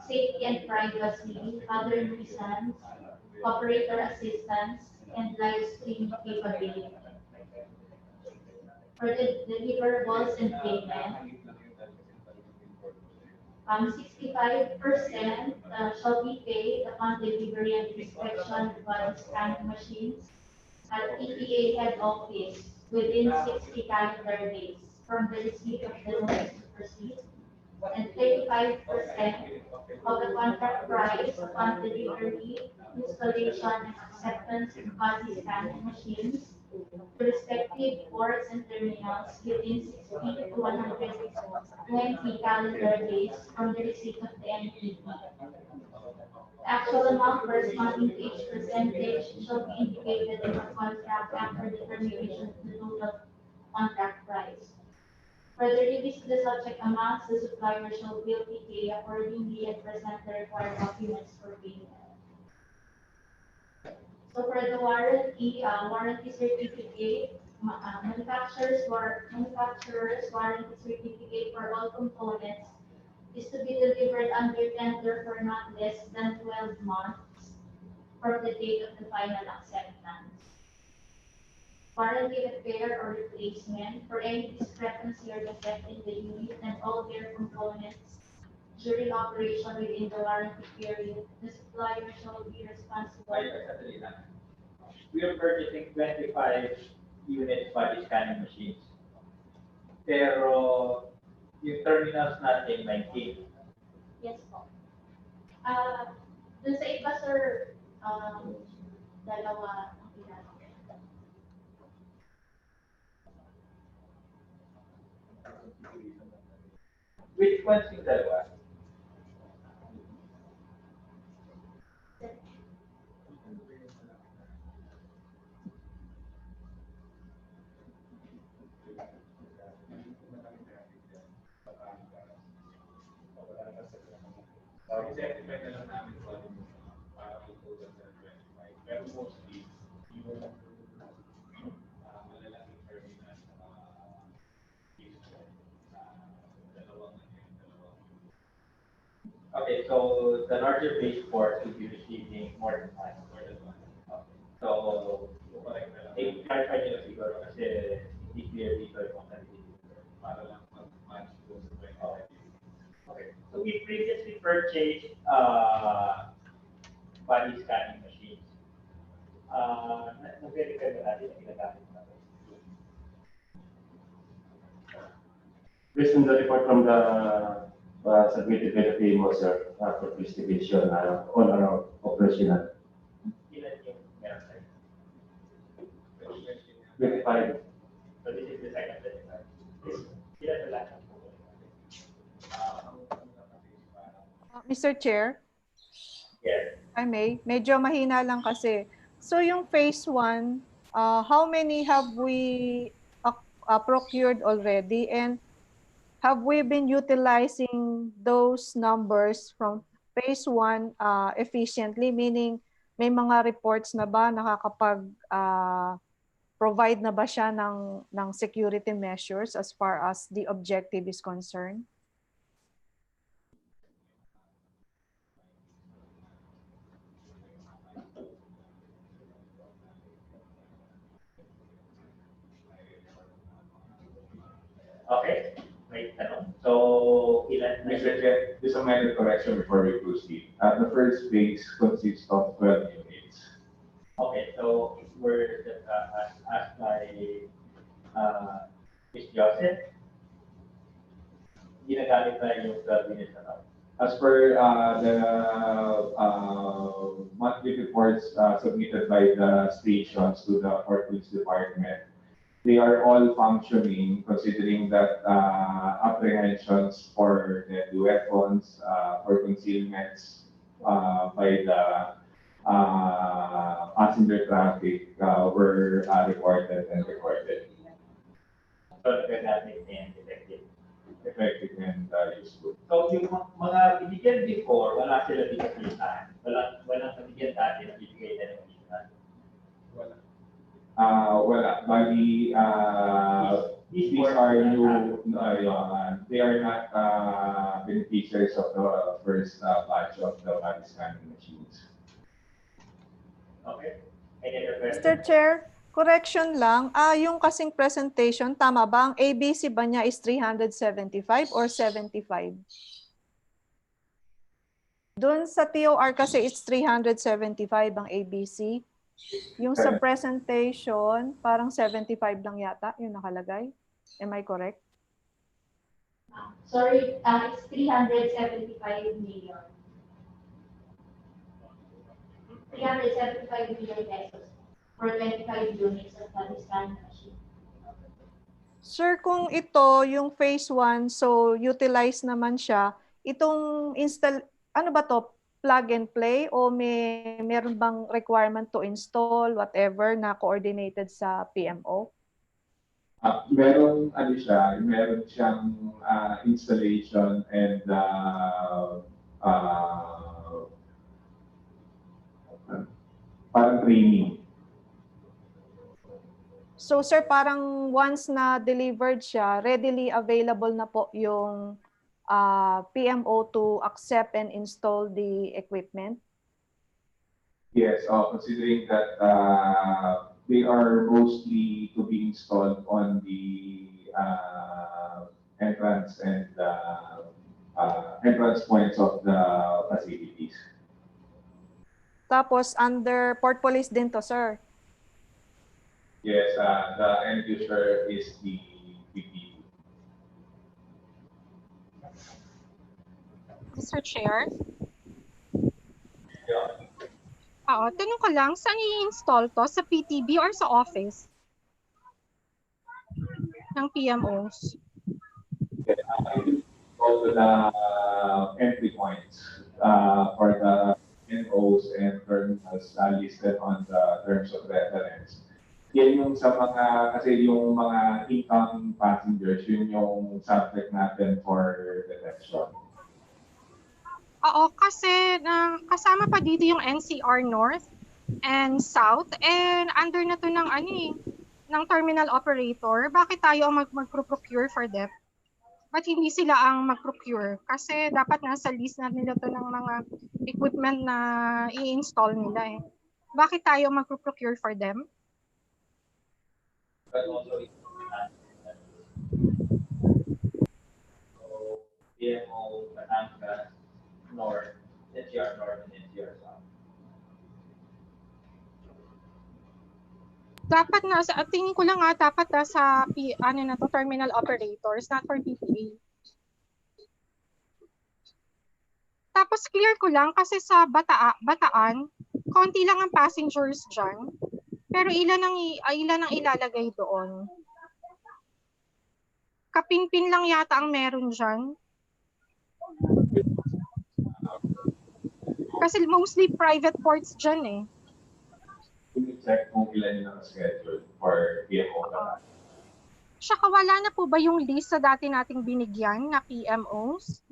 safety and privacy, other nuisance, operator assistance, and live stream capability. For the deliverables and payment, 65% shall be paid upon delivery and inspection of body scanning machines at PPA head office within 60 calendar days from the receipt of the notice to proceed, and 35% of the contract price upon delivery, installation, and acceptance of body scanning machines to respective ports and terminals within 60 to 120 calendar days from the receipt of the NPP. The actual amount corresponding to each percentage shall be indicated in the contract after determination of the total contract price. For the release of the subject amounts, the supplier shall bill PPA accordingly and present the required documents for payment. So for the warranty, warranty certificate, manufacturer's warranty certificate for all components is to be delivered under tender for not less than 12 months from the date of the final acceptance. Warranty repair or replacement for any discrepancy or defect in the unit and all their components during operation within the warranty period, the supplier shall be responsible. We are purchasing 25 units body scanning machines. Pero yung terminals natin 19. Yes po. Dun sa iba, sir, dalawa ang ginagawa. Which ones yung dalawa? I-certify na lang namin kung ano para mag-total na 25. Pero mostly, yung malalaking terminal dalawang. Okay, so the larger base port will be receiving more than one. Okay. So, clarify nyo na siguro kasi hindi clear dito yung Para lang mag-match doon sa 25. Okay, so we previously purchased body scanning machines. Nag-verify ba natin ang ginagamit natin? Based on the report from the submitted by the PMO, sir, for investigation on our operational. Ilan yung meron tayo? 25. So this is the second 25. Ilan na lang? Mr. Chair, Yes. I may, medyo mahina lang kasi. So yung phase 1, how many have we procured already, and have we been utilizing those numbers from phase 1 efficiently, meaning may mga reports na ba, nakakapag provide na ba siya ng security measures as far as the objective is concerned? Okay, may tanong. So, ilan na? Mr. Chair, just a minor correction before we proceed. The first phase consists of 12 units. Okay, so we're asked by Ms. Joseph, ginagamit na yung 12 units na to. As per the monthly reports submitted by the stations to the Port Police Department, they are all functioning, considering that apprehensions for deadly weapons, for concealments by the passenger traffic were reported and recorded. So, nagagamit and effective. Effective and useful. So, yung mga binigyan before, wala sila dito sa walang nabigyan dati na bibigay na ng additional. Wala. Wala. Bali, these are new, they are not beneficiaries of the first batch of the body scanning machines. Okay. Any other question? Mr. Chair, correction lang. Yung kasing presentation, tama ba? Ang ABC ba niya is 375 or 75? Doon sa TOR kasi it's 375 ang ABC. Yung sa presentation, parang 75 lang yata yung nakalagay. Am I correct? Sorry, it's 375 million. 375 million pesos for 25 units of body scanning machine. Sir, kung ito yung phase 1, so utilize naman siya, itong ano ba to? Plug and play o meron bang requirement to install whatever na coordinated sa PMO? Meron siyang installation and parang training. So sir, parang once na delivered siya, readily available na po yung PMO to accept and install the equipment? Yes, considering that they are mostly to be installed on the entrance and entrance points of the facilities. Tapos under Port Police din to, sir? Yes, the end user is the PP. Mr. Chair? Yeah. Oo, tanong ko lang, saan i-install to? Sa PTB or sa office? Ng PMOs? Also the entry points for the NOs and terminals listed on the terms of reference. Yan yung sa mga, kasi yung mga incoming passengers, yun yung subject natin for detection. Oo, kasi kasama pa dito yung NCR North and South and under na to ng ng terminal operator. Bakit tayo ang mag-procure for them? Ba't hindi sila ang mag-procure? Kasi dapat nasa list na nila to ng mga equipment na i-install nila eh. Bakit tayo mag-procure for them? But also, PMO, Batangas, North, NCR North, and NCR South. Dapat nasa, tingin ko lang dapat nasa terminal operators, not for PPA. Tapos clear ko lang kasi sa Bataan, konti lang ang passengers dyan. Pero ilan ang ilalagay doon? Kapinpin lang yata ang meron dyan. Kasi mostly private ports dyan eh. Check kung ilan yung naka-schedule for PMO na. Tsaka wala na po ba yung list sa dati nating binigyan na PMOs?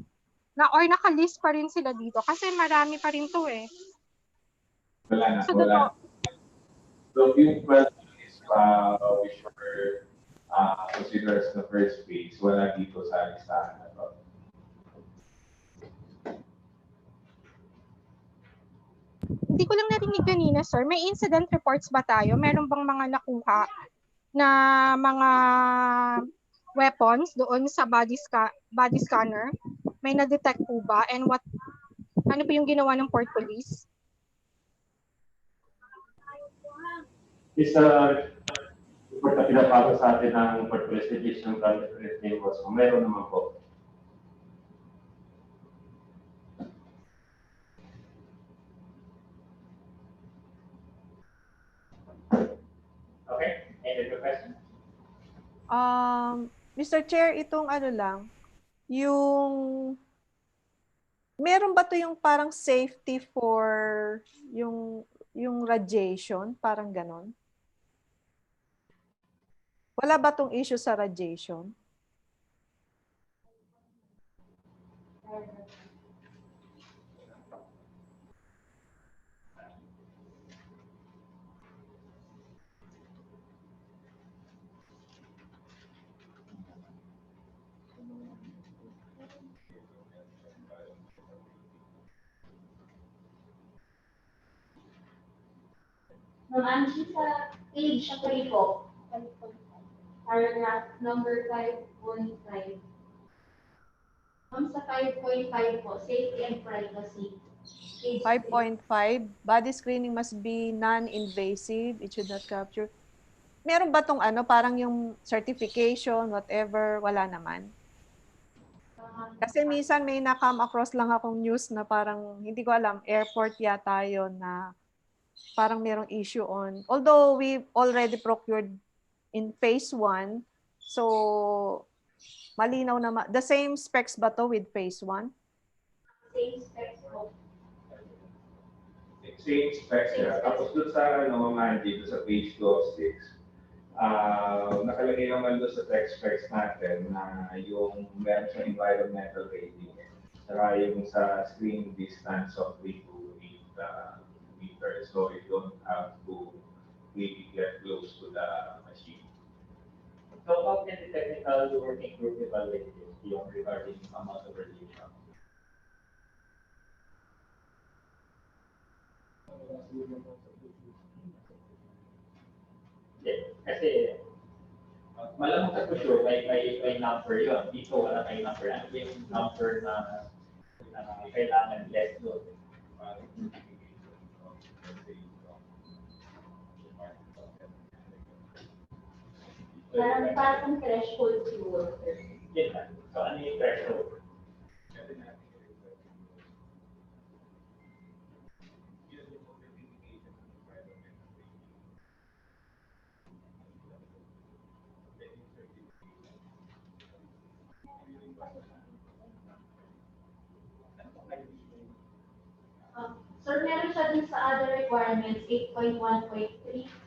Or naka-list pa rin sila dito? Kasi marami pa rin to eh. Wala na, So, wala. So yung 12 is which were considered as the first phase, wala dito sa listahan na to. Hindi ko lang narinig kanina, sir. May incident reports ba tayo? Meron bang mga nakuha na mga weapons doon sa body scanner? May na-detect po ba? And ano po yung ginawa ng Port Police? Isa report na pinapasa sa atin ng Port Police Division was meron naman po. Okay, any other question? Mr. Chair, itong yung meron ba to yung parang safety for yung radiation, parang ganon? Wala ba tong issue sa radiation? Ma'am Angie, sa page 3 po, paragraph number 5.5. Ma'am, sa 5.5 po, safety and privacy. Page 5.5, body screening must be non-invasive. It should not capture. Meron ba tong ano, parang yung certification, whatever, wala naman? Kasi minsan may na-come across lang akong news na parang, hindi ko alam, airport yata yun na parang merong issue on. Although we already procured in phase 1, so malinaw na, the same specs ba to with phase 1? Same specs po. Same specs niya. Tapos doon sa ano, Mandy, doon sa page 2 of 6, nakalagay naman doon sa text specs natin na yung meron sa environmental rating. Saka yung sa screening distance of 3 to 8 meters. So you don't have to really get close to the machine. So how can the technical working group evaluate this beyond regarding amount of radiation? Kasi malamang sa sure may number yun. Dito wala may number. Ano yung number na kailangan less doon? Parang threshold siguro. Yun lang. So ano yung threshold? Sir, meron siya dun sa other requirements, 8.1.3,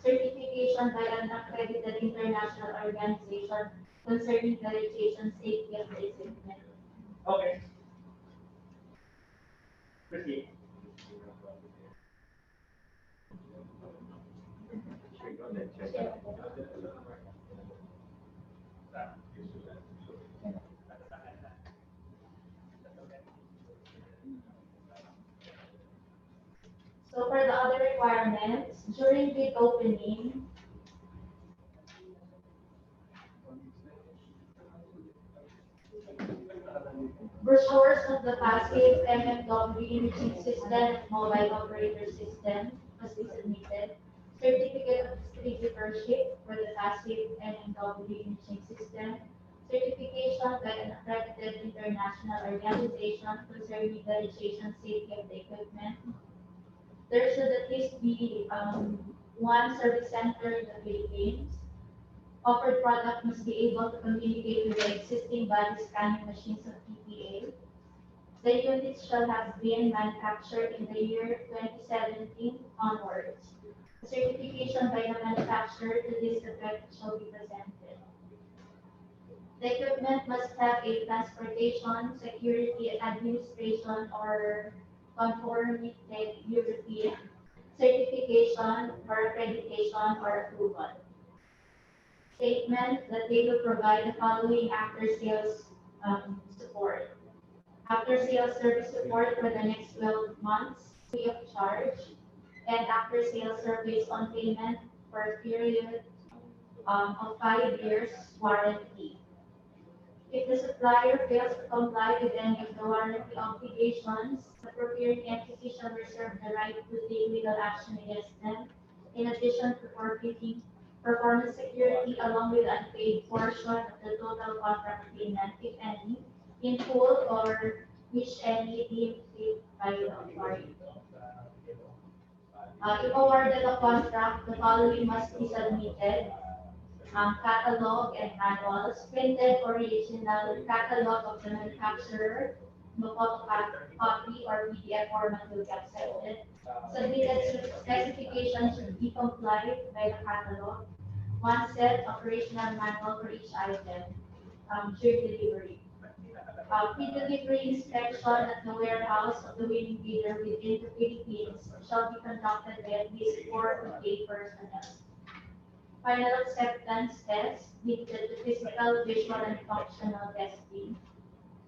certification by an accredited international organization concerning the radiation safety of the equipment. Okay. Proceed. So for the other requirements, during bid opening, brochures of the passive MFW imaging system, mobile operator system must be submitted. Certificate of distributorship for the passive MFW imaging system. Certification by an accredited international organization concerning the radiation safety of the equipment. There should at least be one service center in the Philippines. Offered product must be able to communicate with the existing body scanning machines of PPA. The units shall have been manufactured in the year 2017 onwards. A certification by the manufacturer to this effect shall be presented. The equipment must have a transportation, security, administration, or conformity European certification or accreditation or approval. Statement that they will provide the following after-sales support. After-sales service support for the next 12 months, free of charge, and after-sales service on payment for a period of 5 years warranty. If the supplier fails to comply with any of the warranty obligations, the procuring entity shall reserve the right to take legal action against them, in addition to forfeiting performance security along with unpaid portion of the total contract payment, if any, in full or which any deemed fit by the authority. If awarded a contract, the following must be submitted: catalog and manuals, printed original catalog of the manufacturer, no photocopy or PDF format will be accepted. Submitted specifications should be complied by the catalog. One set operational manual for each item during delivery. Pre-delivery inspection at the warehouse of the winning bidder within the Philippines shall be conducted by at least 4 PPA personnel. Final acceptance test limited to physical, visual, and functional testing.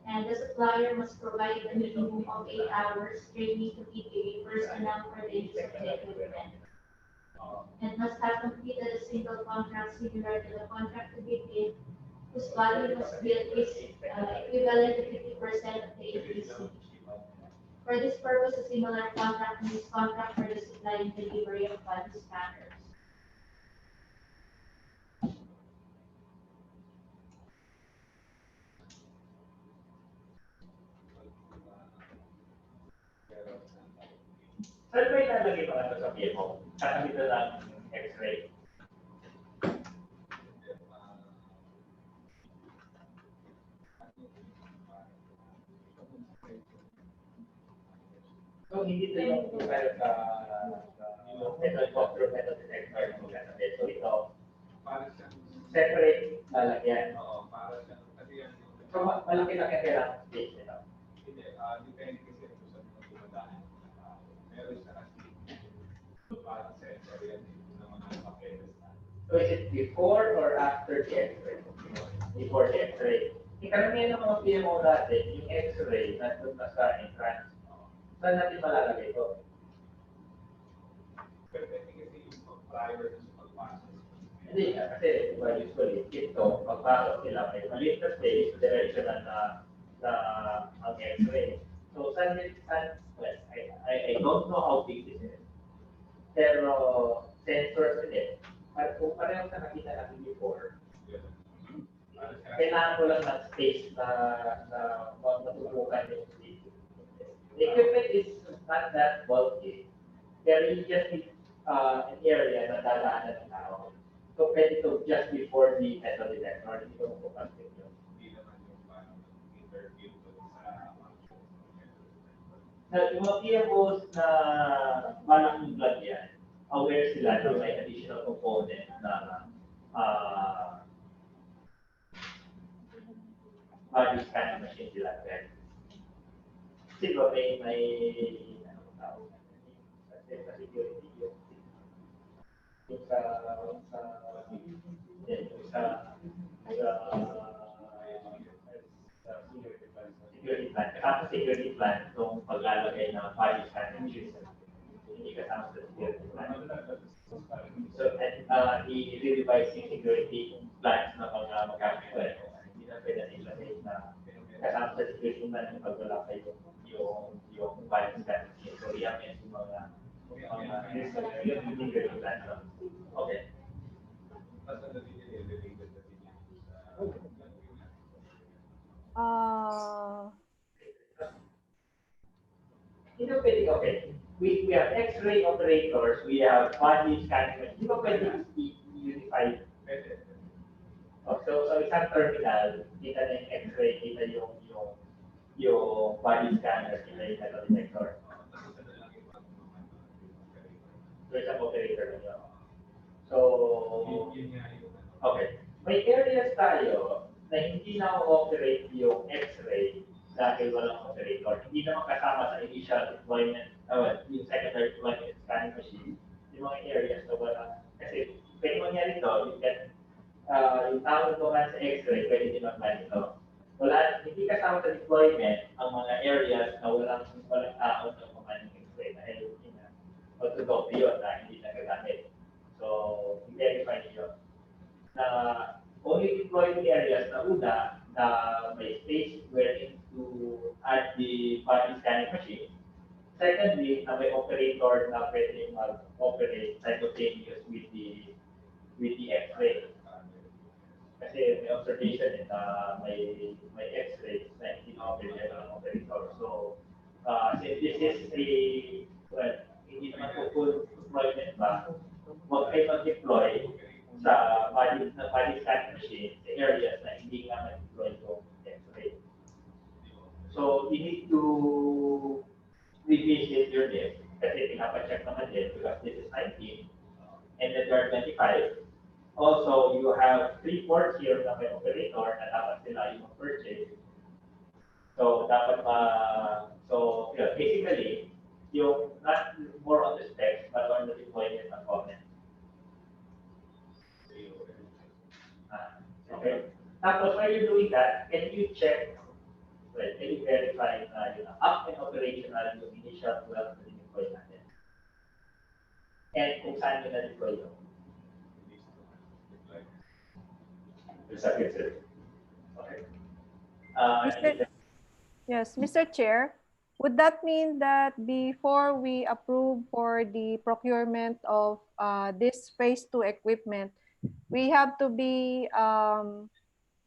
And the supplier must provide a minimum of 8 hours training to PPA personnel for the use of the equipment. and must have completed a single contract similar to the contract to be bid, whose value must be at least equivalent to 50% of the ATC. For this purpose, a similar contract means contract for the supply and delivery of body scanners. Saan ba ilalagay mga ito sa PMO? Kakabit na lang X-ray. So, hindi ito yung meron sa metal detector mo kakabit. So, ito, separate lalagyan. So, malaki na kailangan space nito. Hindi, depende kasi kung saan mo dumadaan. Meron siya kasi parang sensor yan ng mga papeles na. So is it before or after the X-ray? Before the X-ray. Karamihan ng mga PMO natin, yung X-ray nandun na sa entrance. Saan natin malalagay ito? Pwede kasi yung prior sa pagpasok. Hindi nga, kasi diba, usually, ito, pagpasok nila, may maliit na space, directional na ang X-ray. So, well, I don't know how big this is. Pero, sensors din. At kung pareho sa nakita natin before, kailangan ko lang ng space na matutukan yung space. The equipment is not that bulky. Pero you just need an area na dadaanan ng tao. So, pwede ito just before the metal detector. Hindi ko mapupansin yun. Hindi naman yung parang interview sa Yung mga PMOs na malaking blood yan, aware sila na may additional component na body scanning machine sila. Kasi ba may ano tawag sa security yung security plan. Kasama security plan itong paglalagay ng body scanning machine. Hindi kasama sa security plan. So, and i-revise yung security plans na mga magkakaroon. Hindi na pwede ilagay na kasama sa security plan yung pagwala kayo yung body scanning machine. So, yan yung mga security plan. Okay. Okay. We have X-ray operators, we have body scanning machine. Hindi ba pwede unified? So isang terminal, kita na yung X-ray, kita yung body scanner, kita yung metal detector. So isang operator na yun. So, okay. May areas tayo na hindi na-operate yung X-ray dahil walang operator. Hindi naman kasama sa initial deployment, yung secondary deployment scanning machine. Yung mga areas na walang, kasi pwede mangyari ito, yung tawag naman sa X-ray, pwede din mag-plan ito. Hindi kasama sa deployment ang mga areas na walang tao na kumain ng X-ray dahil autocopy yun na hindi nagagamit. So, i-verify niyo na only deployed areas na una na may space wherein to add the body scanning machine. Secondly, na may operator na pwede mag-operate simultaneous with the X-ray. Kasi may observation na may X-ray na hindi na-operate ng operator. So, since this is hindi naman po full deployment ba, huwag kayo mag-deploy sa body scanning machine sa areas na hindi nga mag-deploy yung X-ray. So, you need to revisit your list kasi pinapacheck naman din because this is 19 and then there are 25. Also, you have 3 ports here na may operator na dapat sila yung purchase. So, dapat basically, yung not more on the specs but on the deployment of comment. Okay. Tapos, while you're doing that, can you check, can you verify na up and operational yung initial 12 na deploy natin? and kung saan nyo na-deploy yun. Second, sir. Okay. Yes, Mr. Chair, would that mean that before we approve for the procurement of this phase 2 equipment, we have to be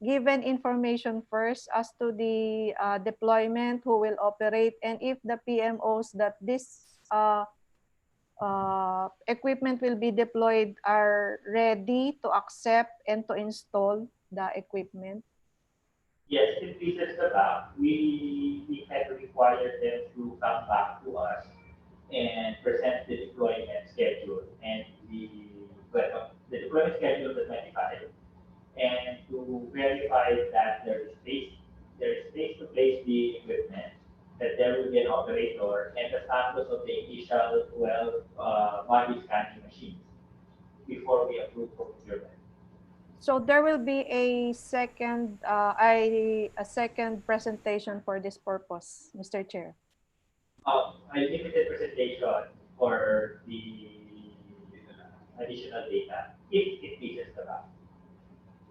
given information first as to the deployment, who will operate, and if the PMOs that this equipment will be deployed are ready to accept and to install the equipment? Yes, in pieces the back, we had required them to come back to us and present the deployment schedule and the deployment schedule of the 25, and to verify that there is space to place the equipment, that there will be an operator, and the status of the initial 12 body scanning machines before we approve for procurement. So there will be a second presentation for this purpose, Mr. Chair. A limited presentation for the additional data if it reaches the back.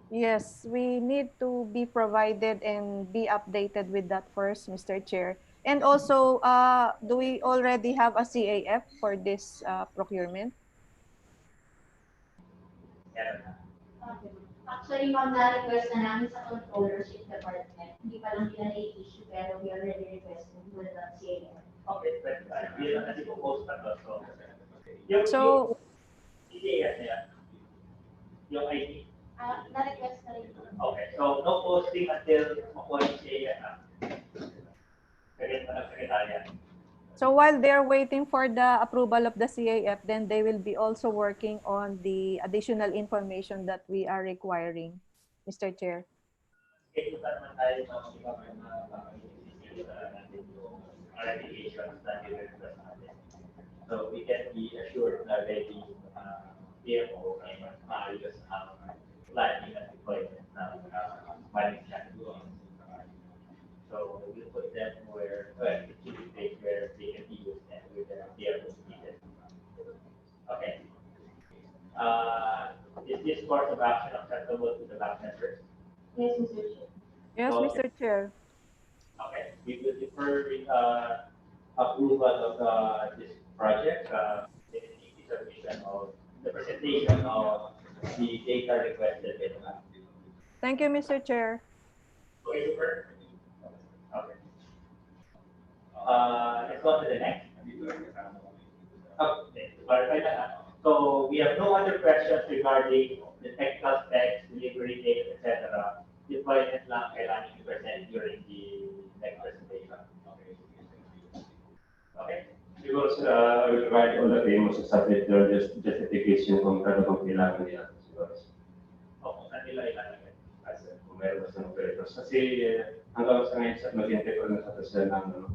Yes, we need to be provided and be updated with that first, Mr. Chair. And also, do we already have a CAF for this procurement? Actually, ma'am, na-request na namin sa controllership department. Hindi pa lang nila na-issue, pero we already requested with the CAF. Okay, but hindi lang kasi po-post na to. So, yung CAF nila, yung ID. Na-request na rin. Okay, so no posting until makuha yung CAF na. Kaya pa ng sekretarya. so while they're waiting for the approval of the CAF, then they will be also working on the additional information that we are requiring, Mr. Chair. Kaya pa naman tayo mga iba natin yung applications na nire-request natin. So we can be assured na ready PMO ay maayos ang planning and deployment ng planning channel. So we'll put them where, it should be placed where they can be used and where they are needed. Okay. Is this course of action acceptable to the back members? Yes, Mr. Chair. Yes, Okay. Mr. Chair. Okay, we will defer with approval of this project, the submission of the presentation of the data requested. Thank you, Mr. Chair. Okay, super. Okay. Let's go to the next. Okay, clarify na. So we have no other questions regarding the technical specs, delivery date, etc. Deployment lang kailangan i-present during the next presentation. Okay. Because I will provide all the PMOs to submit their justification kung kung kailangan nila. O kung saan nila ilalagay. Kasi kung meron ba sa operators. Kasi hanggang sa ngayon, mag-intay pa rin sa sila ng mga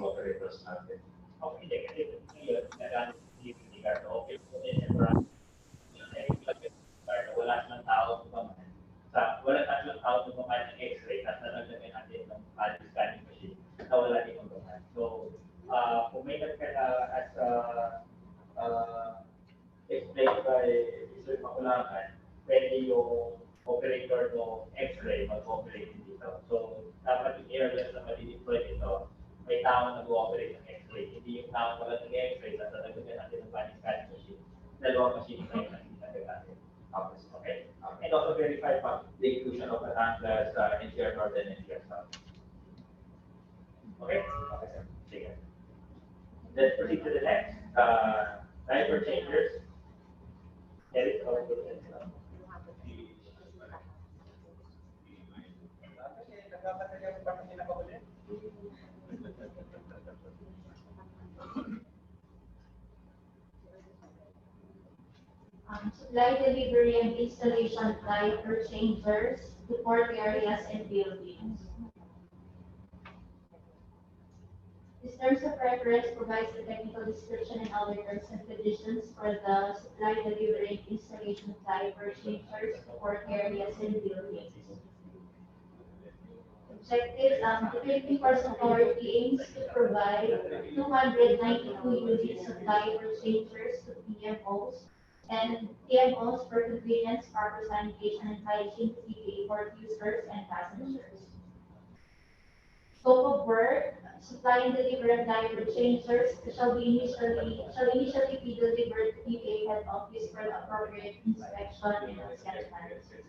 operators natin. Okay, kasi ngayon, nagamit yung card. Okay, wala silang tao kumaman. Wala silang tao kumaman ng X-ray, tapos nalagyan natin ng body scanning machine na wala din kumaman. So, kung may as explained by Mr. Makulangan, pwede yung operator ng X-ray mag-operate dito. So, dapat yung areas na mali-deploy dito, may tao na mag-operate ng X-ray. Hindi yung tao wala ng X-ray, tapos nalagyan natin ng body scanning machine. Dalawang machine na yun ang ginagawa natin. Okay. And also verify the inclusion of the handlers in NCR North and NCR South. Okay? Okay, sir. Sige. Let's proceed to the next. Diaper changers. Eric, how are you doing? Supply delivery and installation of diaper changers to port areas and buildings. This terms of reference provides the technical description and other terms and conditions for the supply delivery and installation of diaper changers to port areas and buildings. objectives, the Philippine Ports Authority aims to provide 292 units of diaper changers to PMOs and PMOs for convenience, proper sanitation, and hygiene to PPA port users and passengers. Scope of work, supply and delivery of diaper changers shall initially be delivered to PPA head office for the appropriate inspection and assessment.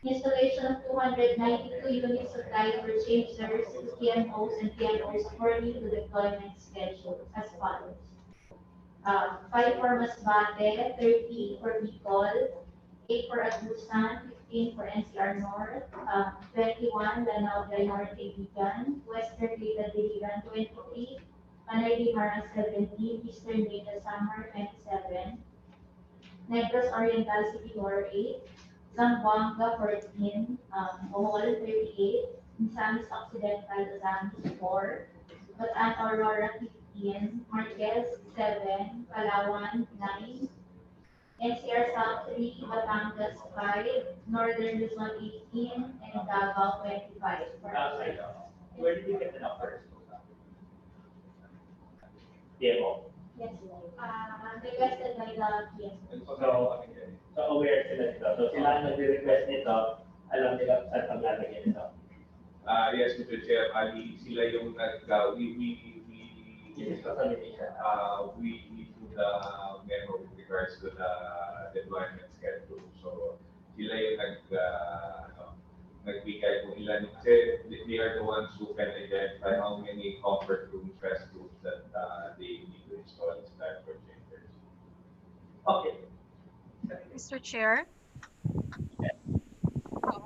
Installation of 292 units of diaper changers to PMOs and PMOs according to deployment schedule as follows. 5 for Masbate, 30 for Bicol, 8 for Agusan, 15 for NCR North, 21 Lanao del Norte Region, Western Leyte Diligan 23, Panay Limaran 17, Eastern Leyte Samar 27, Negros Oriental Siquijor 8, Zamboanga 14, Bohol 38, Misamis Occidental Zamboanga 4, Bataan Aurora 15, Marquez 7, Palawan 9, NCR South 3, Batangas 5, Northern Luzon 18, and Davao 25. Where did you get the numbers? PMO. Yes, requested by the PMO. So aware sila nito. So sila ang nag-request nito, alam nila kung saan paglalagay nito. Yes, Mr. Chair, sila yung This is consolidation. we do the memo with regards to the deployment schedule. So sila yung nagbigay kung ilan. Kasi they are the ones who can identify how many comfort rooms, restrooms that they need to install as diaper changers. Okay. Mr. Chair?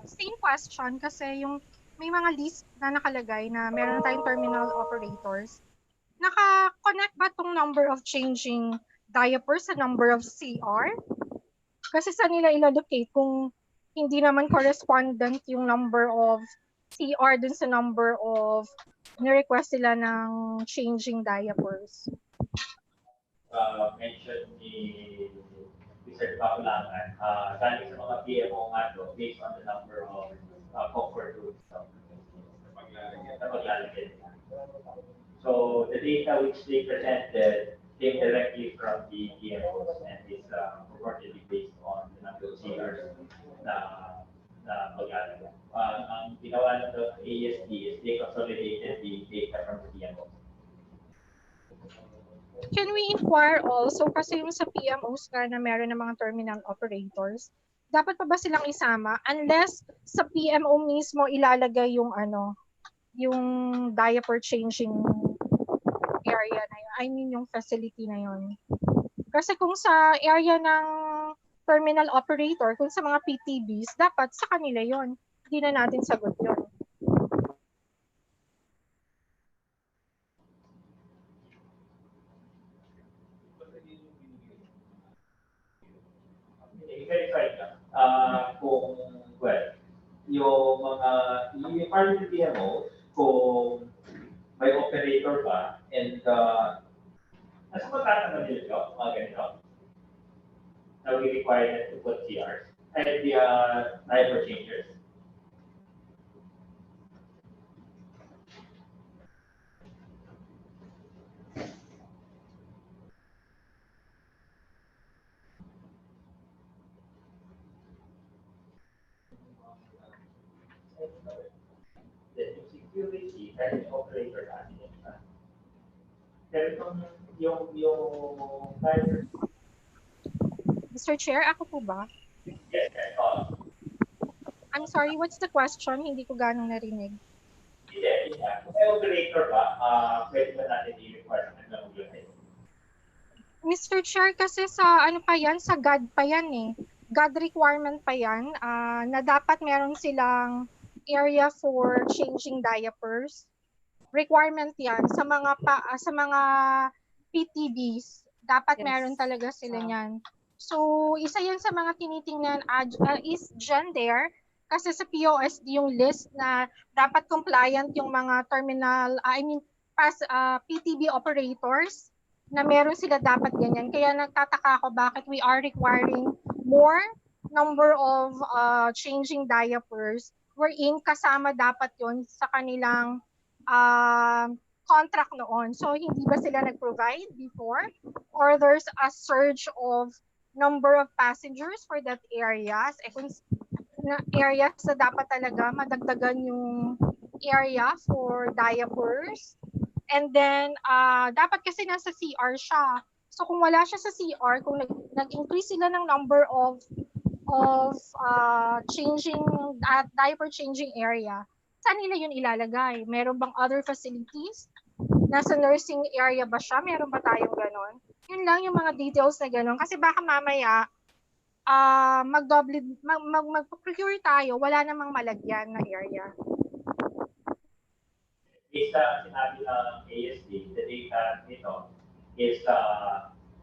Same question kasi yung may mga list na nakalagay na meron tayong terminal operators. Naka-connect ba tong number of changing diapers sa number of CR? Kasi sa nila ilallocate kung hindi naman correspondent yung number of CR dun sa number of ni-request sila ng changing diapers. Mention ni Mr. Pakulangan, galing sa mga PMO nga to, based on the number of comfort rooms na paglalagay. So the data which they presented came directly from the PMOs and is reportedly based on the number of CRs na paglalagay. Ang ginawa ng ASD is they consolidated the data from the PMOs. Can we inquire also, kasi yung sa PMOs nga na meron ng mga terminal operators, dapat pa ba silang isama unless sa PMO mismo ilalagay yung yung diaper changing area na yun, I mean yung facility na yun. Kasi kung sa area ng terminal operator, kung sa mga PTBs, dapat sa kanila yun. Hindi na natin sagot yun. I-verify na kung, yung part ng PMO, kung may operator ba, and nasa magkakaroon nila ito, mga ganito, na we require them to put CRs, and the diaper changers. Security, kahit yung operator natin yun. Pero itong yung driver. Mr. Chair, ako po ba? Yes, I'm sorry, what's the question? Hindi ko ganong narinig. Hindi. Kung may operator ba, pwede ba natin i-require ng maglagay? Mr. Chair, kasi sa pa yan, sa GAD pa yan eh. GAD requirement pa yan na dapat meron silang area for changing diapers. Requirement yan sa mga PTBs. Dapat meron talaga sila niyan. So, isa yan sa mga tinitingnan is gender kasi sa POSD yung list na dapat compliant yung mga terminal, PTB operators na meron sila dapat ganyan. Kaya nagtataka ako bakit we are requiring more number of changing diapers wherein kasama dapat yon sa kanilang contract noon. So hindi ba sila nag-provide before? Or there's a surge of number of passengers for that areas? Kung areas na dapat talaga madagdagan yung area for diapers. And then, dapat kasi nasa CR siya. So kung wala siya sa CR, kung nag-increase sila ng number of changing diaper changing area, saan nila yun ilalagay? Meron bang other facilities? Nasa nursing area ba siya? Meron ba tayong ganon? Yun lang yung mga details na ganon. Kasi baka mamaya, mag-procure tayo, wala namang malagyan na area. Based sa sinabi ng ASD, the data nito is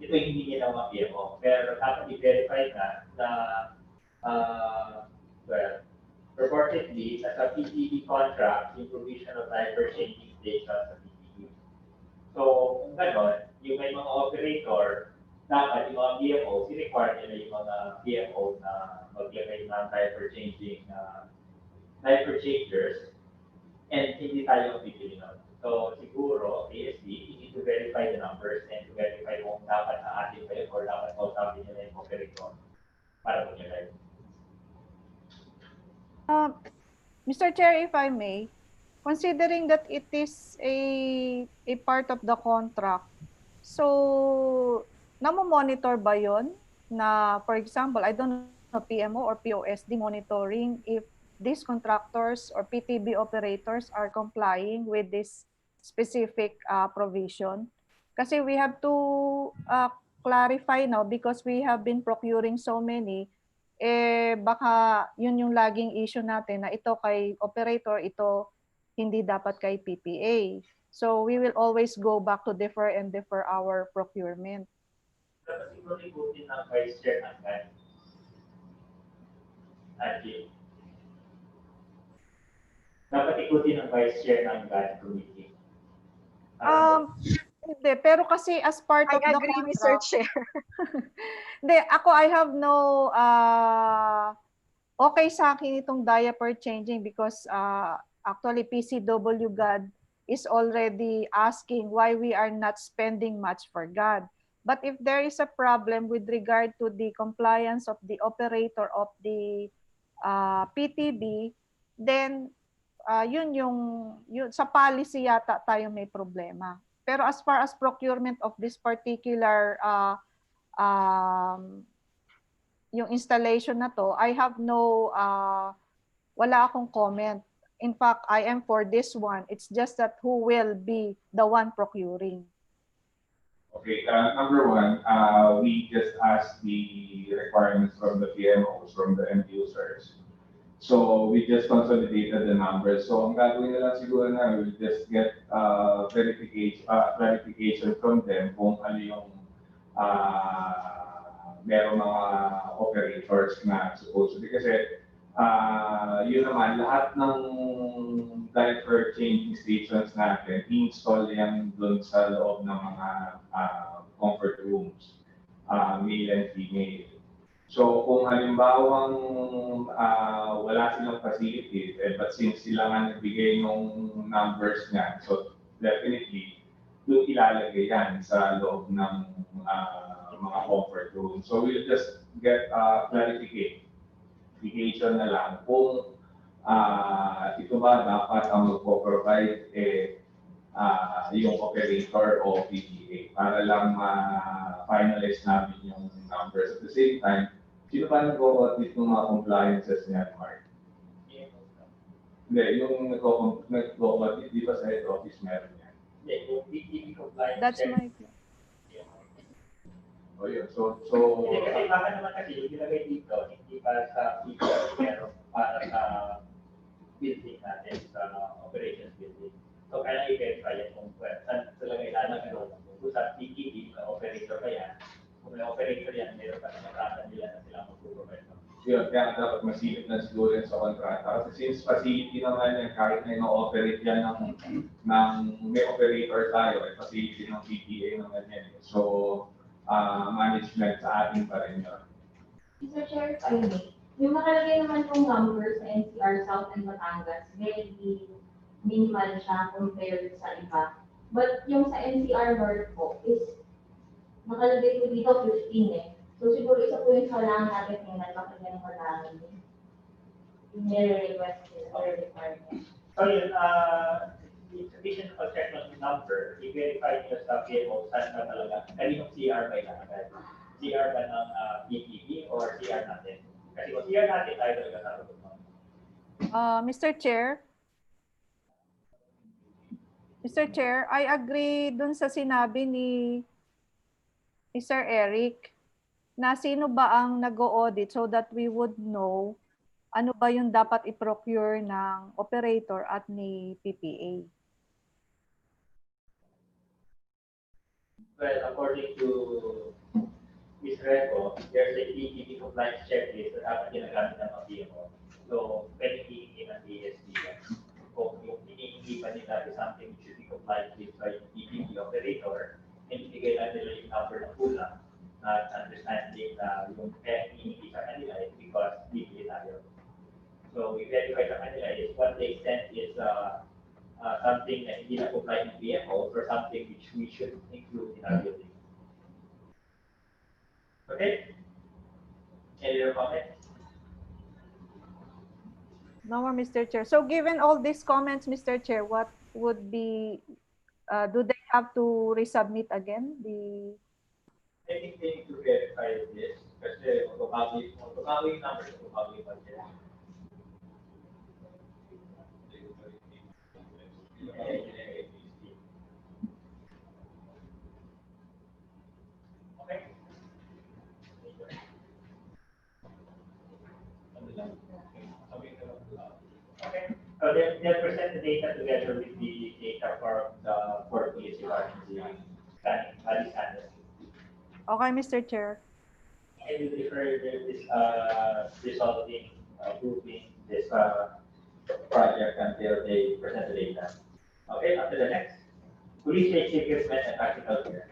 ito hindi nila ma-PMO. Pero dapat i-verify na well, reportedly, sa PTB contract, yung provision of diaper changing station sa PTB. So, kung gano'n, yung may mga operator, dapat yung mga PMO, si-require nila yung mga PMO na maglagay ng diaper changers, and hindi tayo pipili nun. So, siguro, ASD, you need to verify the numbers and to verify kung dapat sa atin kayo or dapat kausapin nila yung operator para maglagay. Mr. Chair, if I may, considering that it is a part of the contract, so namo-monitor ba yon na, for example, I don't know, PMO or POSD monitoring if these contractors or PTB operators are complying with this specific provision? Kasi we have to clarify now because we have been procuring so many, baka yun yung laging issue natin na ito kay operator, ito hindi dapat kay PPA. So we will always go back to defer our procurement. Dapat siguro ikutin ng Vice Chair ng GAD. Dapat ikutin ng Vice Chair ng GAD committee. Hindi, pero kasi as part of the I agree, contract, Mr. Chair. Hindi, ako I have no okay sa akin itong diaper changing because actually PCW GAD is already asking why we are not spending much for GAD. But if there is a problem with regard to the compliance of the operator of the PTB, then yun sa policy yata tayo may problema. Pero as far as procurement of this particular yung installation na to, I have no, wala akong comment. In fact, I am for this one. It's just that who will be the one procuring. Okay, number one, we just asked the requirements from the PMOs, from the end users. So we just consolidated the numbers. So ang gagawin na lang siguro na, we'll just get clarification from them kung ano yung merong mga operators na supposedly. Kasi yun naman, lahat ng diaper changing stations natin, install yan dun sa loob ng mga comfort rooms, male and female. So kung halimbawang wala silang facilities, but since sila nga nagbigay ng numbers nga, so definitely doon ilalagay yan sa loob ng mga comfort room. So we'll just get clarification na lang kung ito ba dapat ang magpo-provide yung operator o PTA para lang ma-finalize namin yung numbers. At the same time, sino pa nag-audit ng mga compliances niya, Mark? Hindi, yung nag-audit, di ba sa head office meron yan? Hindi, yung PTB compliance. That's my point. Oh, yun. So hindi, kasi baka naman kasi yung ginagay dito, hindi para sa PTB, pero para sa building natin, sa operations building. So, kaya i-verify yan kung saan sila kailangan doon. Kung sa PTB, operator ka yan. Kung may operator yan, meron pa sa kontrata nila na sila mag-provide. yun, kaya dapat masilip na siguro yan sa kontrata. Kasi since facility naman yan, kahit na ino-operate yan ng may operator tayo, facility ng PTA naman yan. So, management sa atin pa rin yun. Mr. Chair, I may. Yung nakalagay naman yung number sa NCR South and Batangas, very minimal siya compared sa iba. But yung sa NCR North po is, nakalagay ko dito 15 eh. So siguro isa po yung kailangan natin tingnan bakit yan kailangan yung nire-request or requirement. So yun, it's sufficient to check ng number, i-verify nyo sa PMO saan na talaga, kaninong CR ba yan? CR ba ng PPE or CR natin? Kasi kung CR natin, tayo talaga sasagot mo. Mr. Chair, I agree dun sa sinabi ni Mr. Eric na sino ba ang nag-o-audit so that we would know ano ba yung dapat i-procure ng operator at ni PPA. Well, according to Ms. Reco, there's a PPE compliance checklist that dapat ginagamit ng PMO. So, pwede hihingi ng DSD yan. Kung yung hinihingi pa nila is something which should be compliant with by the PPE operator, and ibigay na nila yung number ng kulang at understanding na yung hinihingi sa kanila is because bibili tayo. So, we verify sa kanila is what they sent is something na hindi na comply ng PMO or something which we should include in our building. Okay? Any other comments? No more, Mr. Chair. So given all these comments, Mr. Chair, what would be, do they have to resubmit again the? I think they need to verify this kasi magbabago yung numbers ng magbabago yung budget. Okay. Okay. So they'll present the data together with the data for the Port Police Department scanning. Okay, Mr. Chair. I will refer this resulting approving this project until they present the data. Okay, on to the next. Police safety equipment and practical care.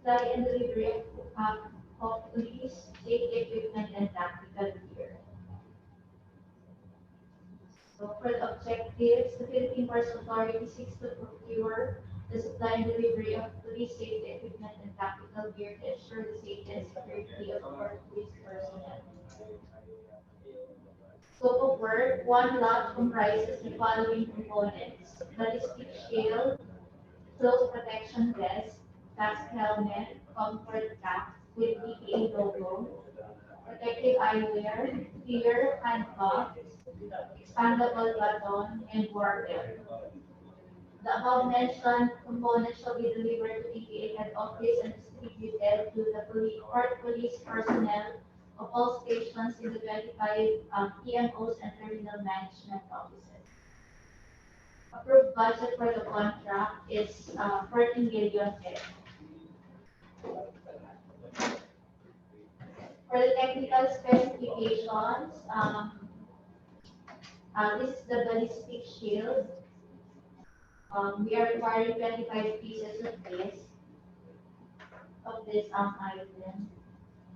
Supply and delivery of police safety equipment and tactical gear. So for the objectives, the Philippine Ports Authority seeks to procure the supply and delivery of police safety equipment and tactical gear to ensure the safety and security of our police personnel. Scope of work, one lot comprises the following components: ballistic shield, close protection vest, gas helmet, comfort cap with BPA logo, protective eyewear, clear handcuffs, expandable baton, and war belt. The above-mentioned components shall be delivered to BPA head office and distributed to the port police personnel of all stations in the 25 PMOs and terminal management offices. Approved budget for the contract is 14 million pesos. For the technical specifications, this is the ballistic shield. We are requiring 25 pieces of this item.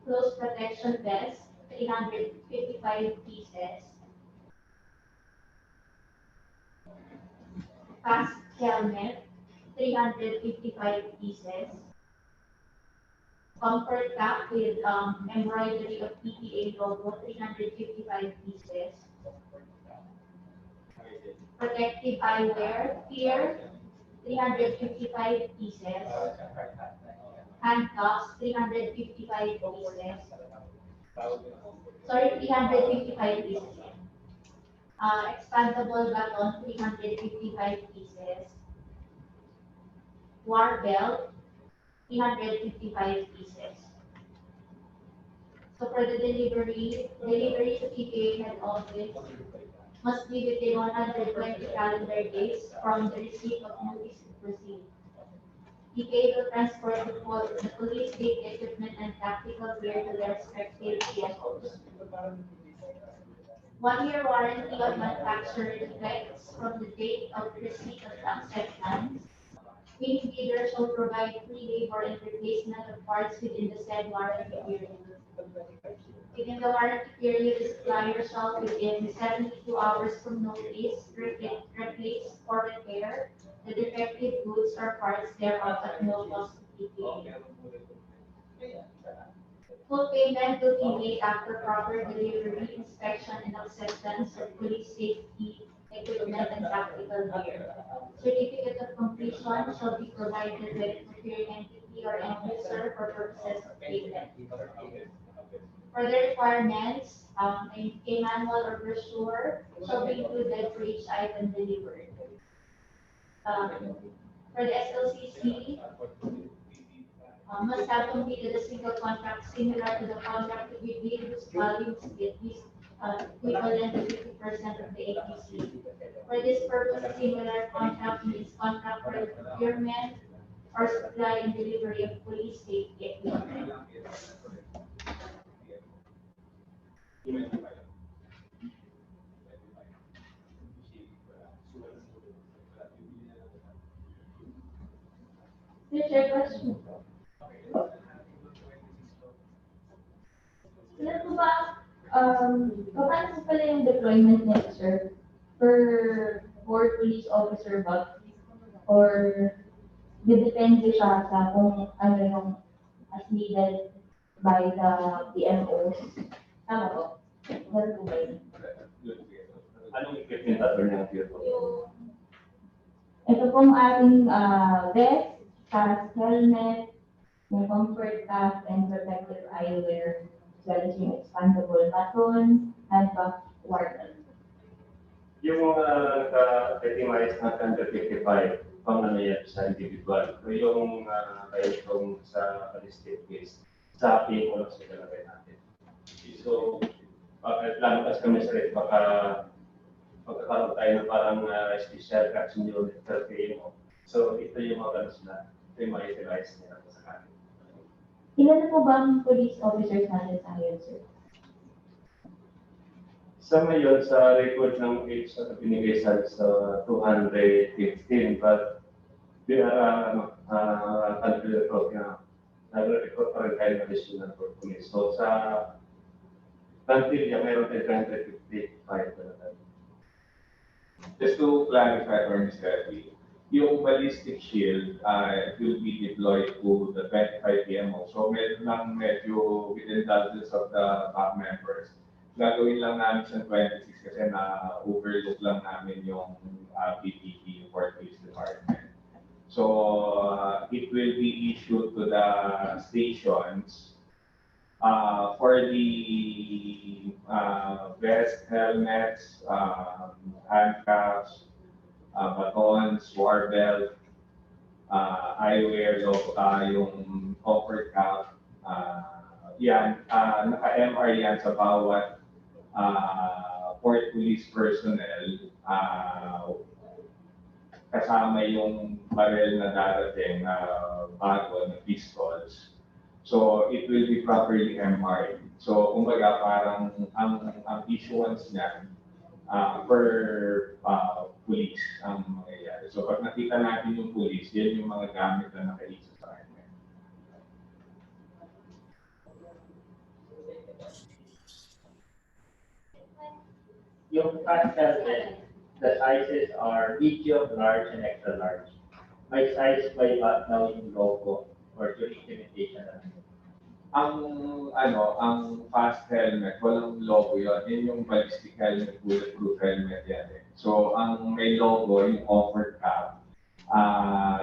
Close protection vest, 355 pieces. Fast helmet, 355 pieces. Comfort cap with embroidery of PPA logo, 355 pieces. Protective eyewear, clear 355 pieces. Handcuffs, 355 pieces. Sorry, 355 pieces. Expandable baton, 355 pieces. War belt, 355 pieces. So for the delivery to PPA head office must be within 120 calendar days from the receipt of notice to proceed. PPA will transport the police state equipment and tactical gear to their respective CFOs. 1-year warranty of manufacturer defects from the date of receipt of the acceptance. Winning bidders will provide free labor and replacement of parts within the said warranty period. Within the warranty period, the supplier shall within 72 hours from notice replace or repair the defective goods or parts thereof at no cost to PPA. Full payment will be made after proper delivery, inspection, and acceptance of police safety equipment and tactical gear. Certificate of completion shall be provided by the procuring entity or end user for purposes of payment. Further requirements, a manual or brochure shall be included for each item delivered. For the SLCC, must have completed a single contract similar to the contract to be bid whose volume is equivalent to 50% of the APC. For this purpose, a similar contract means contract for the procurement or supply and delivery of police safety equipment. Future question. Sila po ba, paano po pala yung deployment nito, sir? Per police officer ba? Or depende siya sa kung ano yung as needed by the PMOs? Tama po? Ganun po ba yun? Anong equipment ng tier po? Ito pong ating vest, cast helmet, yung comfort cap, and protective eyewear, as well as yung expandable baton, handbag, wardle. Yung mga naka-recognize na 155, pang ano yan sa individual. So yung kayo sa listed case, sa ating ulang sa kalagay natin. So, plano kasi kami sa rin, baka magkakaroon tayo ng parang special action unit per PMO. So, ito yung mga ganos na ito yung ma-utilize nila sa kanil. Ilan na po ba ang police officers natin sa ngayon, sir? Sa ngayon, sa record ng age na binigay sa 215, but we are nag-record pa rin tayo ng additional for police. So, sa Tantilia, mayroon tayo 355 na tayo. Just to clarify for Mr. Lee, yung ballistic shield will be deployed to the 25 PMO. So medyo with indulgence of the BAC members, gagawin lang namin sa 26 kasi na-overlook lang namin yung PPP for police department. So it will be issued to the stations for the vest, helmets, handcuffs, batons, war belt, eyewear, yung comfort cap, yan, naka-MR yan sa bawat port police personnel, kasama yung barrel na darating bago na pistols. So it will be properly MR'd. So kumbaga parang ang issuance niya per police ang mangyayari. So pag nakita natin yung police, yan yung mga gamit na naka-issue sa kanya. Yung fast helmet, the sizes are medium, large, and extra large. By size, by now yung logo or yung implementation natin. Ang fast helmet, walang logo yun. Yun yung ballistic helmet, bulletproof helmet yan eh. So, ang may logo, yung comfort cap,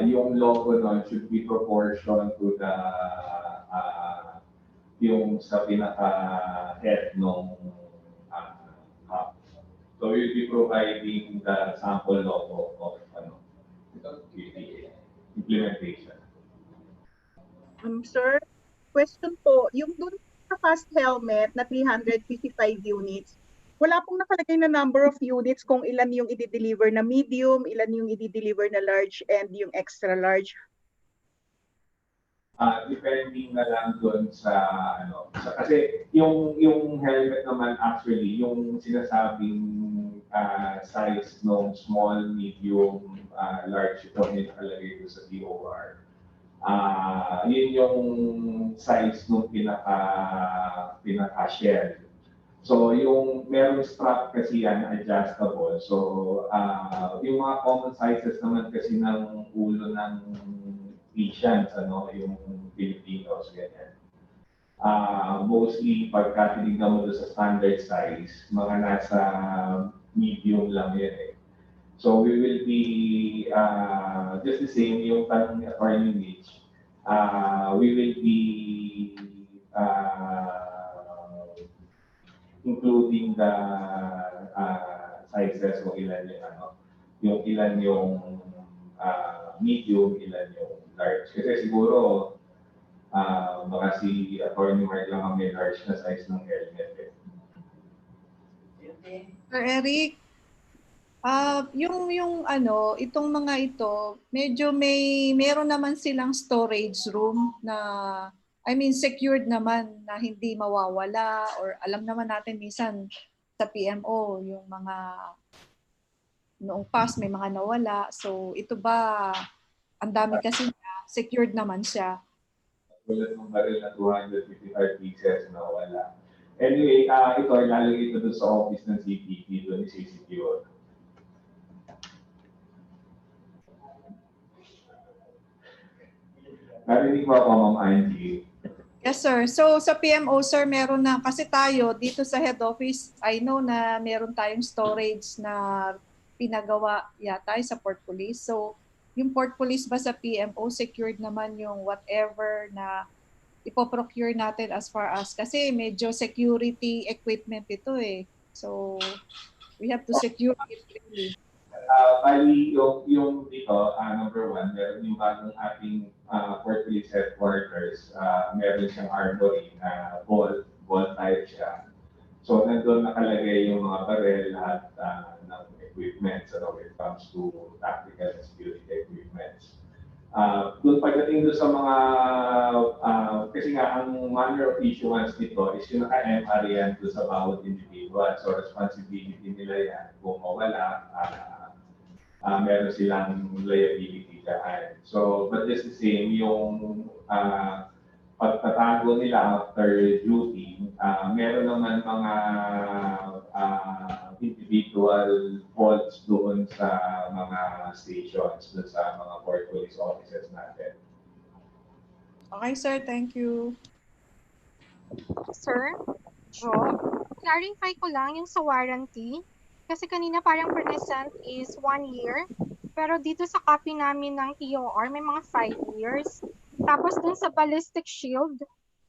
yung logo nun should be proportion to the yung sa pinaka-head nung hub. So we'll be providing the sample logo of PPA implementation. Sir, question po, yung dun sa fast helmet na 355 units, wala pong nakalagay na number of units kung ilan yung i-deliver na medium, ilan yung i-deliver na large, and yung extra large. Depending na lang doon sa kasi yung helmet naman actually yung sinasabing size ng small, medium, large ito yung nakalagay doon sa DOR. Yun yung size ng pinaka-shell. So yung merong strap kasi yan adjustable. So yung mga common sizes naman kasi ng ulo ng Asians, yung Filipinos, ganyan. Mostly pagka tinignan mo doon sa standard size, mga nasa medium lang yan eh. So we will be just the same yung tanong ni Attorney Mitch. We will be including the sizes kung ilan yung ilan yung medium, ilan yung large. Kasi siguro baka si Attorney Mark lang ang may large na size ng helmet eh. Sir Eric, itong mga ito, medyo meron naman silang storage room na, secured naman na hindi mawawala, or alam naman natin minsan sa PMO, yung mga noong past may mga nawala. So ito ba, ang dami kasi secured naman siya. Tulad ng baril na 255 pieces na wala. Anyway, ito ay lalagay ito doon sa office ng CPP, doon i-secure. Narinig mo ako, Ma'am Angie? Yes, sir. So sa PMO, sir, meron na, kasi tayo dito sa head office, I know na meron tayong storage na pinagawa yata sa Port Police. So yung Port Police ba sa PMO, secured naman yung whatever na ipoprocure natin as far as, kasi medyo security equipment ito eh. So we have to secure it really. Bali, yung dito, number one, meron yung bagong ating Port Police headquarters. Meron siyang armory na ball type siya. So, nandun nakalagay yung mga barel, lahat ng equipment when it comes to tactical and security equipment. Doon pagdating doon sa mga, kasi nga ang manner of issuance nito is yung naka-MR yan doon sa bawat individual. So, responsibility nila yan. Kung mawala, meron silang liability dyan. So, but just the same, yung pagtatago nila after duty, meron naman mga individual vaults doon sa mga stations, doon sa mga Port Police offices natin. Okay, sir. Thank you. Sir, clarify ko lang yung sa warranty. Kasi kanina parang present is 1 year. Pero dito sa copy namin ng TOR, may mga 5 years. Tapos dun sa ballistic shield,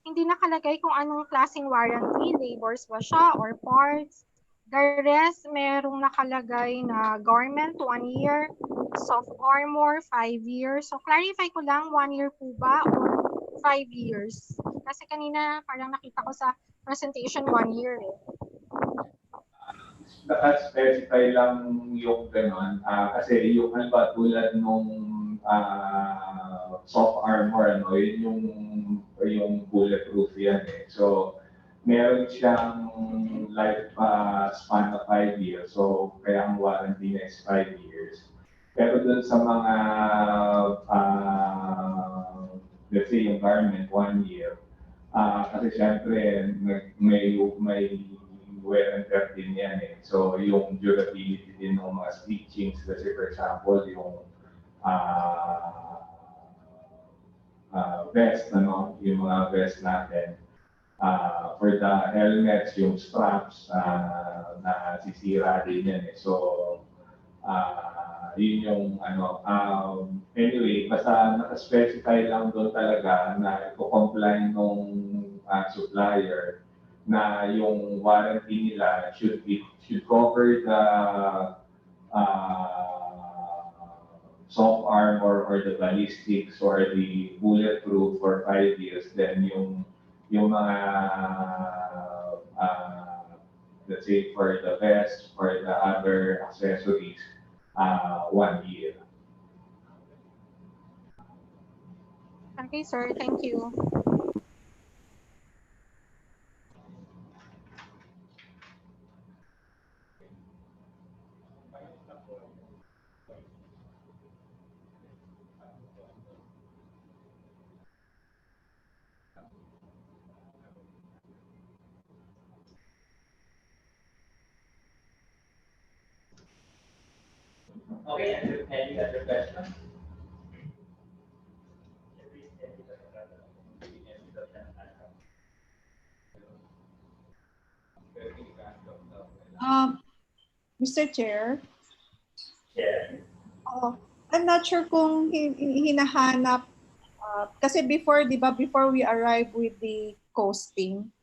hindi nakalagay kung anong klaseng warranty, labors ba siya or parts. The rest, merong nakalagay na garment, 1 year, soft armor, 5 years. So clarify ko lang, 1 year po ba or 5 years? Kasi kanina parang nakita ko sa presentation 1 year eh. Naka-specify lang yung gano'n. Kasi yung tulad nung soft armor, yun yung bulletproof yan eh. So, meron siyang life span of 5 years. So, kaya ang warranty niya is 5 years. Pero dun sa mga, let's say yung garment, 1 year. Kasi syempre, may wear and tear din yan eh. So, yung durability din ng mga stitchings, kasi for example, yung vest, yung mga vest natin. For the helmets, yung straps, na sisira din yan eh. So, yun yung basta naka-specify lang doon talaga na i-comply nung supplier na yung warranty nila should cover the soft armor or the ballistics or the bulletproof for 5 years. Then yung mga let's say for the vest or the other accessories, 1 year. Okay, sir. Thank you. Okay, any other questions? Mr. Chair, Yeah. I'm not sure kung hinahanap, kasi before, di ba, before we arrive with the costing,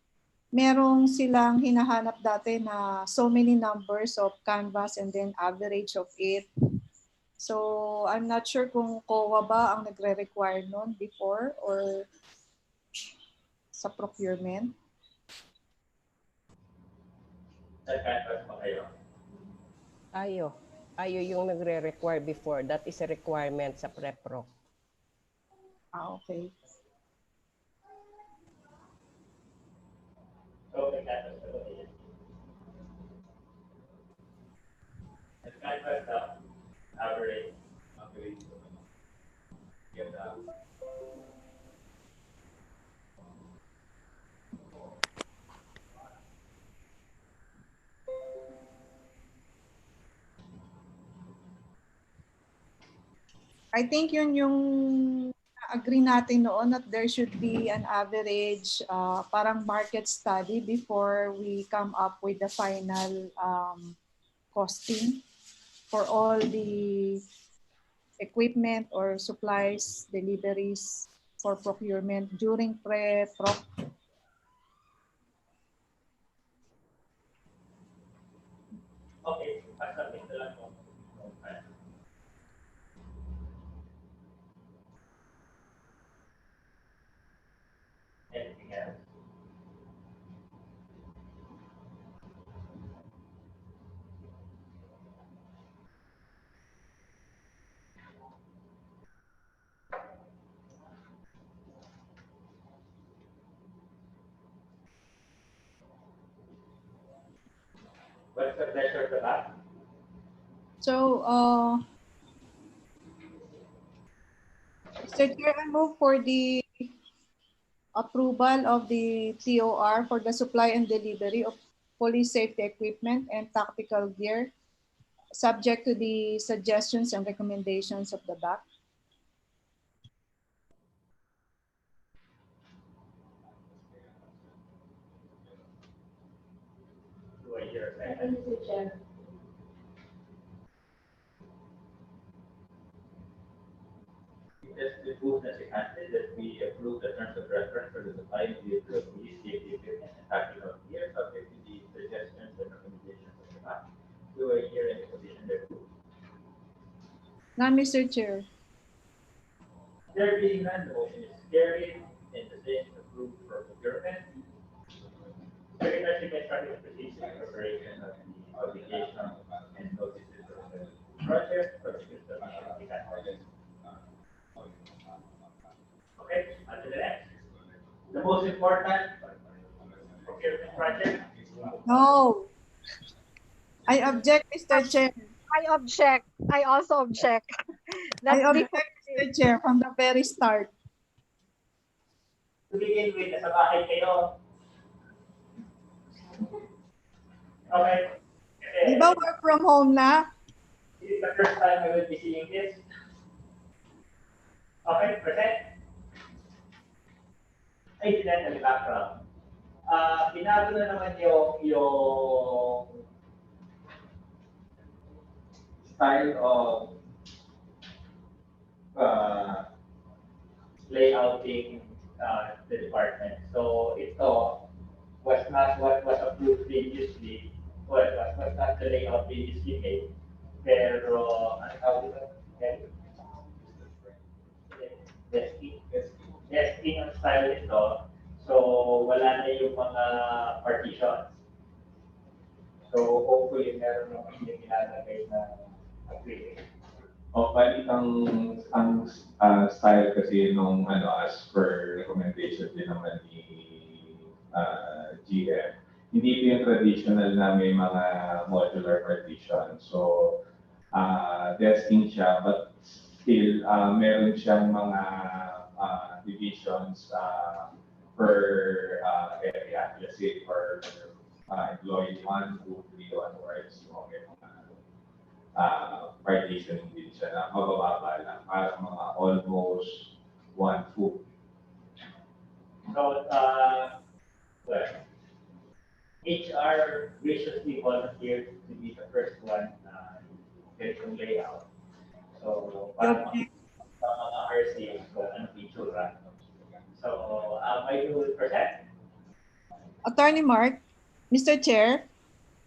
merong silang hinahanap dati na so many numbers of canvas and then average of it. So I'm not sure kung COA ba ang nagre-require nun before or sa procurement. Nag-canvas pa kayo? Ayo yung nagre-require before. That is a requirement sa PREPROC. Okay. So, nag-canvas pa kayo? Nag-canvas na average. Ganda. I think yun yung agree natin noon that there should be an average parang market study before we come up with the final costing for all the equipment or supplies, deliveries for procurement during pre-proc. Okay, pasapin na lang mo. Anything else? What's the pleasure of the BAC? So, Mr. Chair, I move for the approval of the TOR for the supply and delivery of police safety equipment and tactical gear, subject to the suggestions and recommendations of the BAC. Do I hear a Second, second? Mr. Chair. Just approve the second, that we approve the terms of reference for the supply and delivery of police safety equipment and tactical gear, subject to the suggestions and recommendations of the BAC. Do I hear any position there? None, Mr. Chair. There being none, the motion is carried and the same is approved for procurement. Secretary may start with proceeds in preparation of the obligation and notices of the project for the system. Okay, on to the next. The most important procurement project. No. I object, Mr. Chair. I object. I also object. I That's object, Mr. Chair, from the very start. To begin with, nasa bahay kayo. Okay. Di ba work from home na? This is the first time I will be seeing this. Okay, present. Incidentally, background. Binago na naman yung Style of layouting the department. So ito was not what was approved previously, was not the layout previously made. Pero, ano tawag ito? Desking ang style nito. So, wala na yung mga partitions. So, hopefully, meron ng hindi nilalagay na acrylic. O, balik ang style kasi nung as per recommendation din naman ni GM. Hindi ito yung traditional na may mga modular partition. So, desking siya, but still, meron siyang mga divisions per area. Let's say for employee 1, 2, 3 onwards. So, may mga partitioning din siya na mabababa lang. Parang mga almost 1 foot. So, well, HR graciously volunteered to be the first one na ganitong layout. So, para mga RCs kung anong itsura. So, I will present. Attorney Mark, Mr. Chair,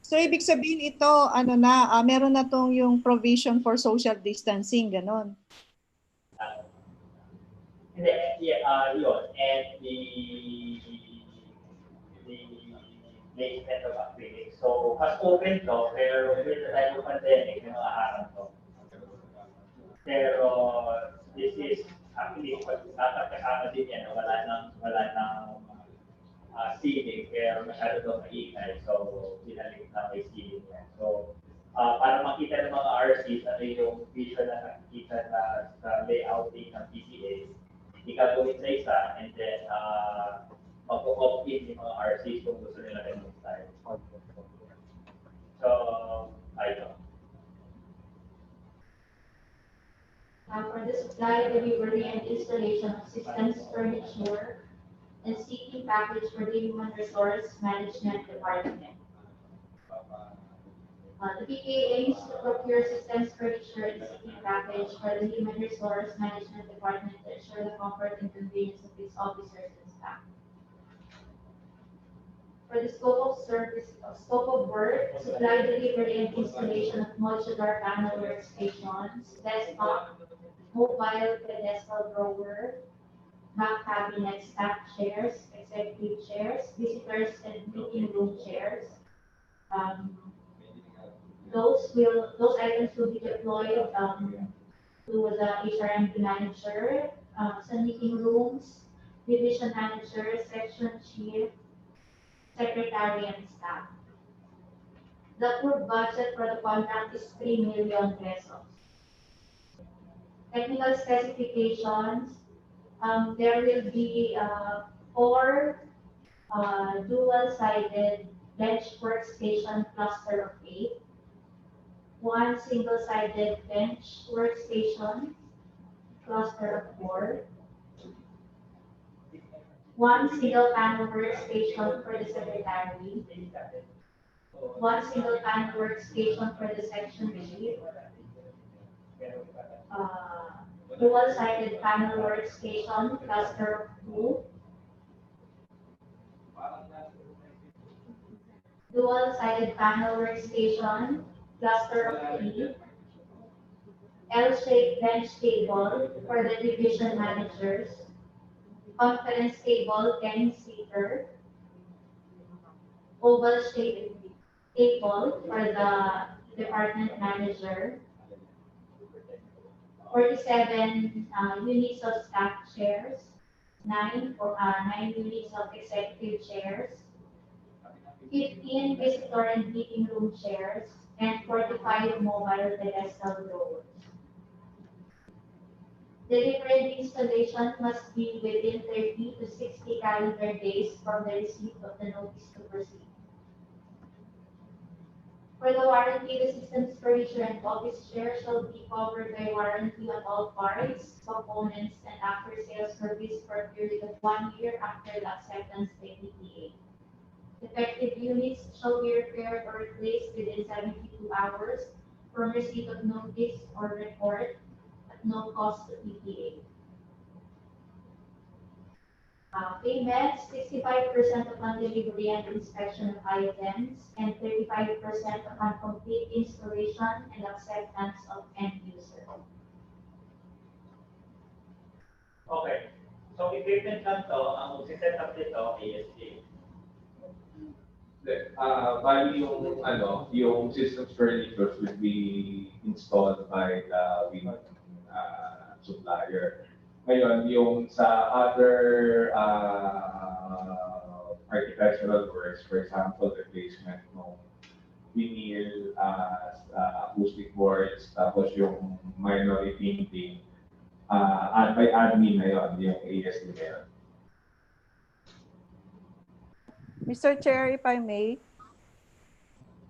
so ibig sabihin ito, meron na tong yung provision for social distancing, ganon. Hindi, yun. And the placement of acrylic. So, mas open to, pero with the type of pandemic, may mga harang to. Pero, this is actually, dapat kasama din yan, wala nang ceiling, pero masyado daw maingay. So, binalik na may ceiling yan. So, para makita ng mga RCs, ano yung visual na nakikita na sa layouting ng PCA, ikagawin sa isa, and then, mag-opt-in yung mga RCs kung gusto nila ganun style. So, ayun. For the supply, delivery, and installation of systems, furniture, and seating package for the Human Resource Management Department. The PPA aims to procure systems, furniture, and seating package for the Human Resource Management Department to ensure the comfort and convenience of its officers and staff. For the scope of work, supply, delivery, and installation of modular panel workstations, desktop, mobile pedestal drawer, back cabinet, staff chairs, executive chairs, visitors and meeting room chairs. Those items will be deployed to the HRMD manager, some meeting rooms, division manager, section chief, secretary, and staff. The approved budget for the contract is 3 million pesos. Technical specifications, there will be 4 dual-sided bench workstation cluster of 8, 1 single-sided bench workstation cluster of 4, 1 single panel workstation for the secretary, 1 single panel workstation for the section chief, dual-sided panel workstation cluster of 2, dual-sided panel workstation cluster of 3, L-shaped bench table for the division managers, conference table 10-seater, oval-shaped table for the department manager, 47 units of staff chairs, 9 units of executive chairs, 15 visitor and meeting room chairs, and 45 mobile pedestal drawers. Delivery and installation must be within 30 to 60 calendar days from the receipt of the notice to proceed. For the warranty, the system's furniture and office chairs shall be covered by warranty on all parts, components, and after-sales service for a period of 1 year after the acceptance by PPA. Defective units shall be repaired or replaced within 72 hours from receipt of notice or report at no cost to PPA. Payments, 65% upon delivery and inspection of items, and 35% upon complete installation and acceptance of end user. Okay. So equipment lang to, ang magsiset up nito, ASD. Bali yung systems furnitures will be installed by the wind supplier. Ngayon, yung sa other architectural works, for example, replacement ng vinyl, acoustic boards, tapos yung minor painting, by admin na yun, yung ASD na yun. Mr. Chair, if I may.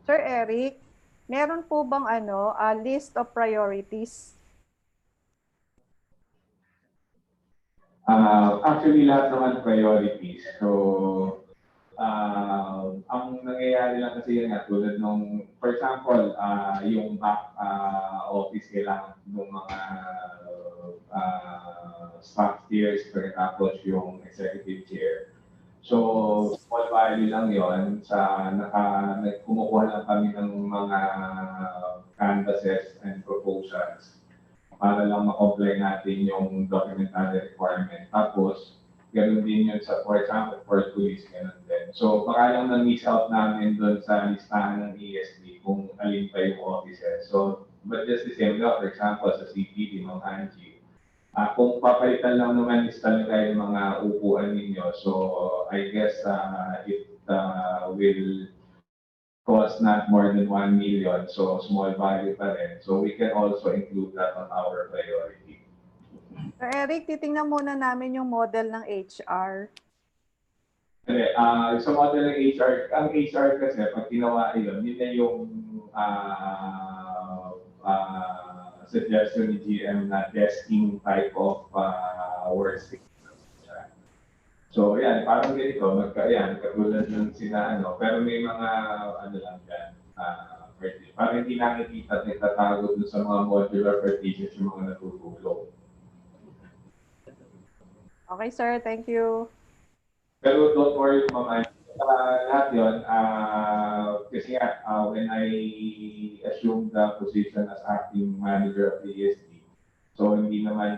Sir Eric, meron po bang list of priorities? Actually, lahat naman priorities. So, ang nangyayari lang kasi yun nga, tulad nung, for example, yung back office kailangan ng mga staff chairs, tapos yung executive chair. So, small value lang yon sa kumukuha lang kami ng mga canvases and proposals para lang ma-comply natin yung documentary requirement. Tapos, ganoon din yun sa, for example, for police, ganoon din. So, baka lang na-miss out namin doon sa listahan ng ESD kung alin pa yung offices. So, but just the same lang, for example, sa CPD, ng Angie, kung papalitan lang naman is talaga yung mga upuan ninyo. So, I guess it will cost not more than 1 million. So, small value pa rin. So, we can also include that on our priority. Sir Eric, titingnan muna namin yung model ng HR. Okay, sa model ng HR, ang HR kasi, pag ginawa yun na yung suggestion ni GM na desking type of workstation. So, yan, parang ganito, katulad ng pero may mga, lang dyan, parang hindi nakikita at nagtatago dun sa mga modular partitions yung mga natutulog. Okay, sir. Thank you. Pero don't worry, Ma'am Angie. Lahat yun, kasi when I assumed the position as acting manager of the ESD, so hindi naman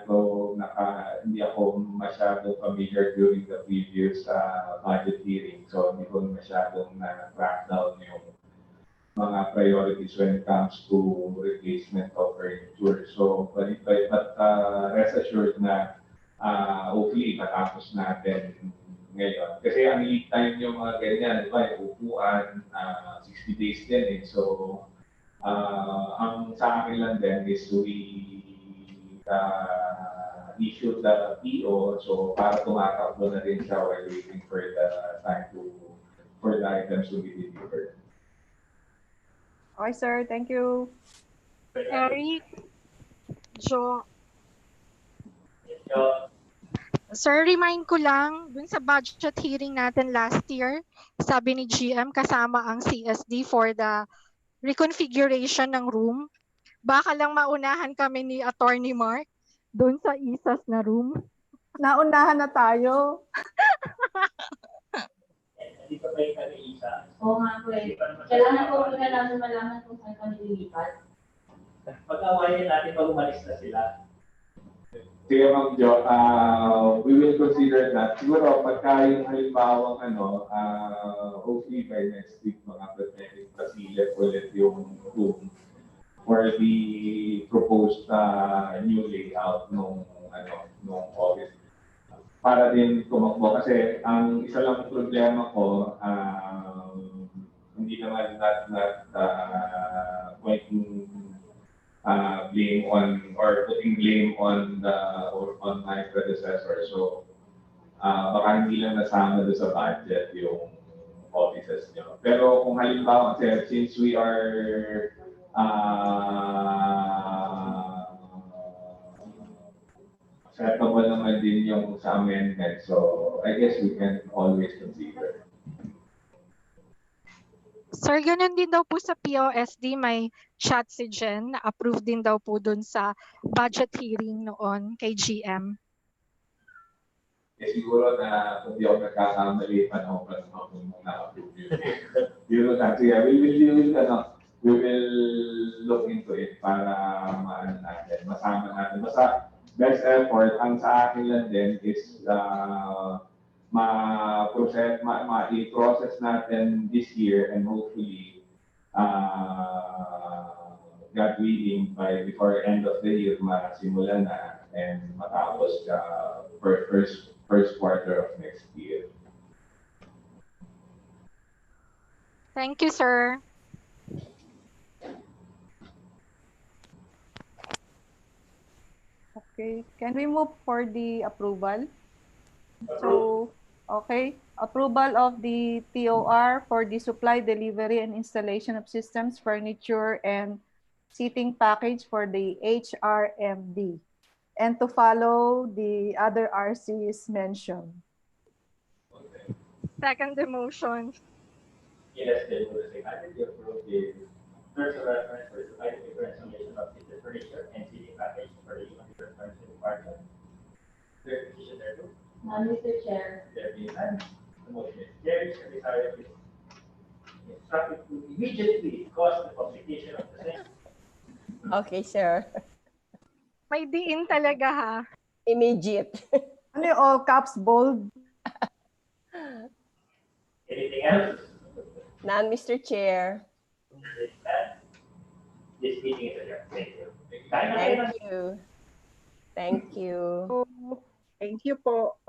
hindi ako masyadong familiar during the previous budget hearing. So hindi ko masyadong na-track down yung mga priorities when it comes to replacement of furniture. So, but rest assured na hopefully matapos natin ngayon. Kasi ang lead time yung mga ganyan, di ba, yung upuan, 60 days din eh. So, ang sa akin lang din is we issue the PO, so para tumatakbo na rin siya while waiting for the time for the items to be delivered. Okay, sir. Thank you. Eric, Jo. Sir, remind ko lang, dun sa budget hearing natin last year, sabi ni GM kasama ang CSD for the reconfiguration ng room. Baka lang maunahan kami ni Attorney Mark doon sa ISAS na room. Naunahan na tayo. Hindi pa kayo isa. Oo nga po eh. Kailangan po muna namin malaman kung saan kami lilipat. Pag-awayin natin pag umalis na sila. Sige, Ma'am Jo, we will consider that. Siguro, pagka yung halimbawa, hopefully by next week, mga pasilip ulit yung room for the proposed new layout nung office. Para din tumakbo. Kasi ang isa lang problema ko, hindi naman not pointing blame on or putting blame on my predecessor. So, baka hindi lang nasama doon sa budget yung offices nyo. Pero kung halimbawa, kasi since we are acceptable naman din yung sa amendment. So, I guess we can always consider. Sir, ganun din daw po sa POSD, may chat si Jen, na-approve din daw po dun sa budget hearing noon kay GM. siguro na kung di ako nagkakamali, panahon pa naman kung na-approve yun. Yun lang. So yeah, we will look into it para maano natin, masama natin. Basta best effort, ang sa akin lang din is ma-process natin this year and hopefully God willing by before end of the year masimulan na and matapos first quarter of next year. Thank you, sir. Okay, can we move for the approval? So, okay, approval of the TOR for the supply, delivery, and installation of systems, furniture, and seating package for the HRMD. And to follow the other RCs mentioned. Second the motion. It has been moved and seconded to approve the terms of reference for supply delivery installation of seated furniture and seating package for the human resource management department. Clear petition there too. None, Mr. Chair. There being none, the motion is carried. Secretary is instructed to immediately cause the publication of the same. Okay, sir. May diin talaga ha. Immediate. Ano yung all caps bold? Anything else? None, Mr. Chair. This meeting is adjourned. Thank you. Thank you. Thank you. Thank you po.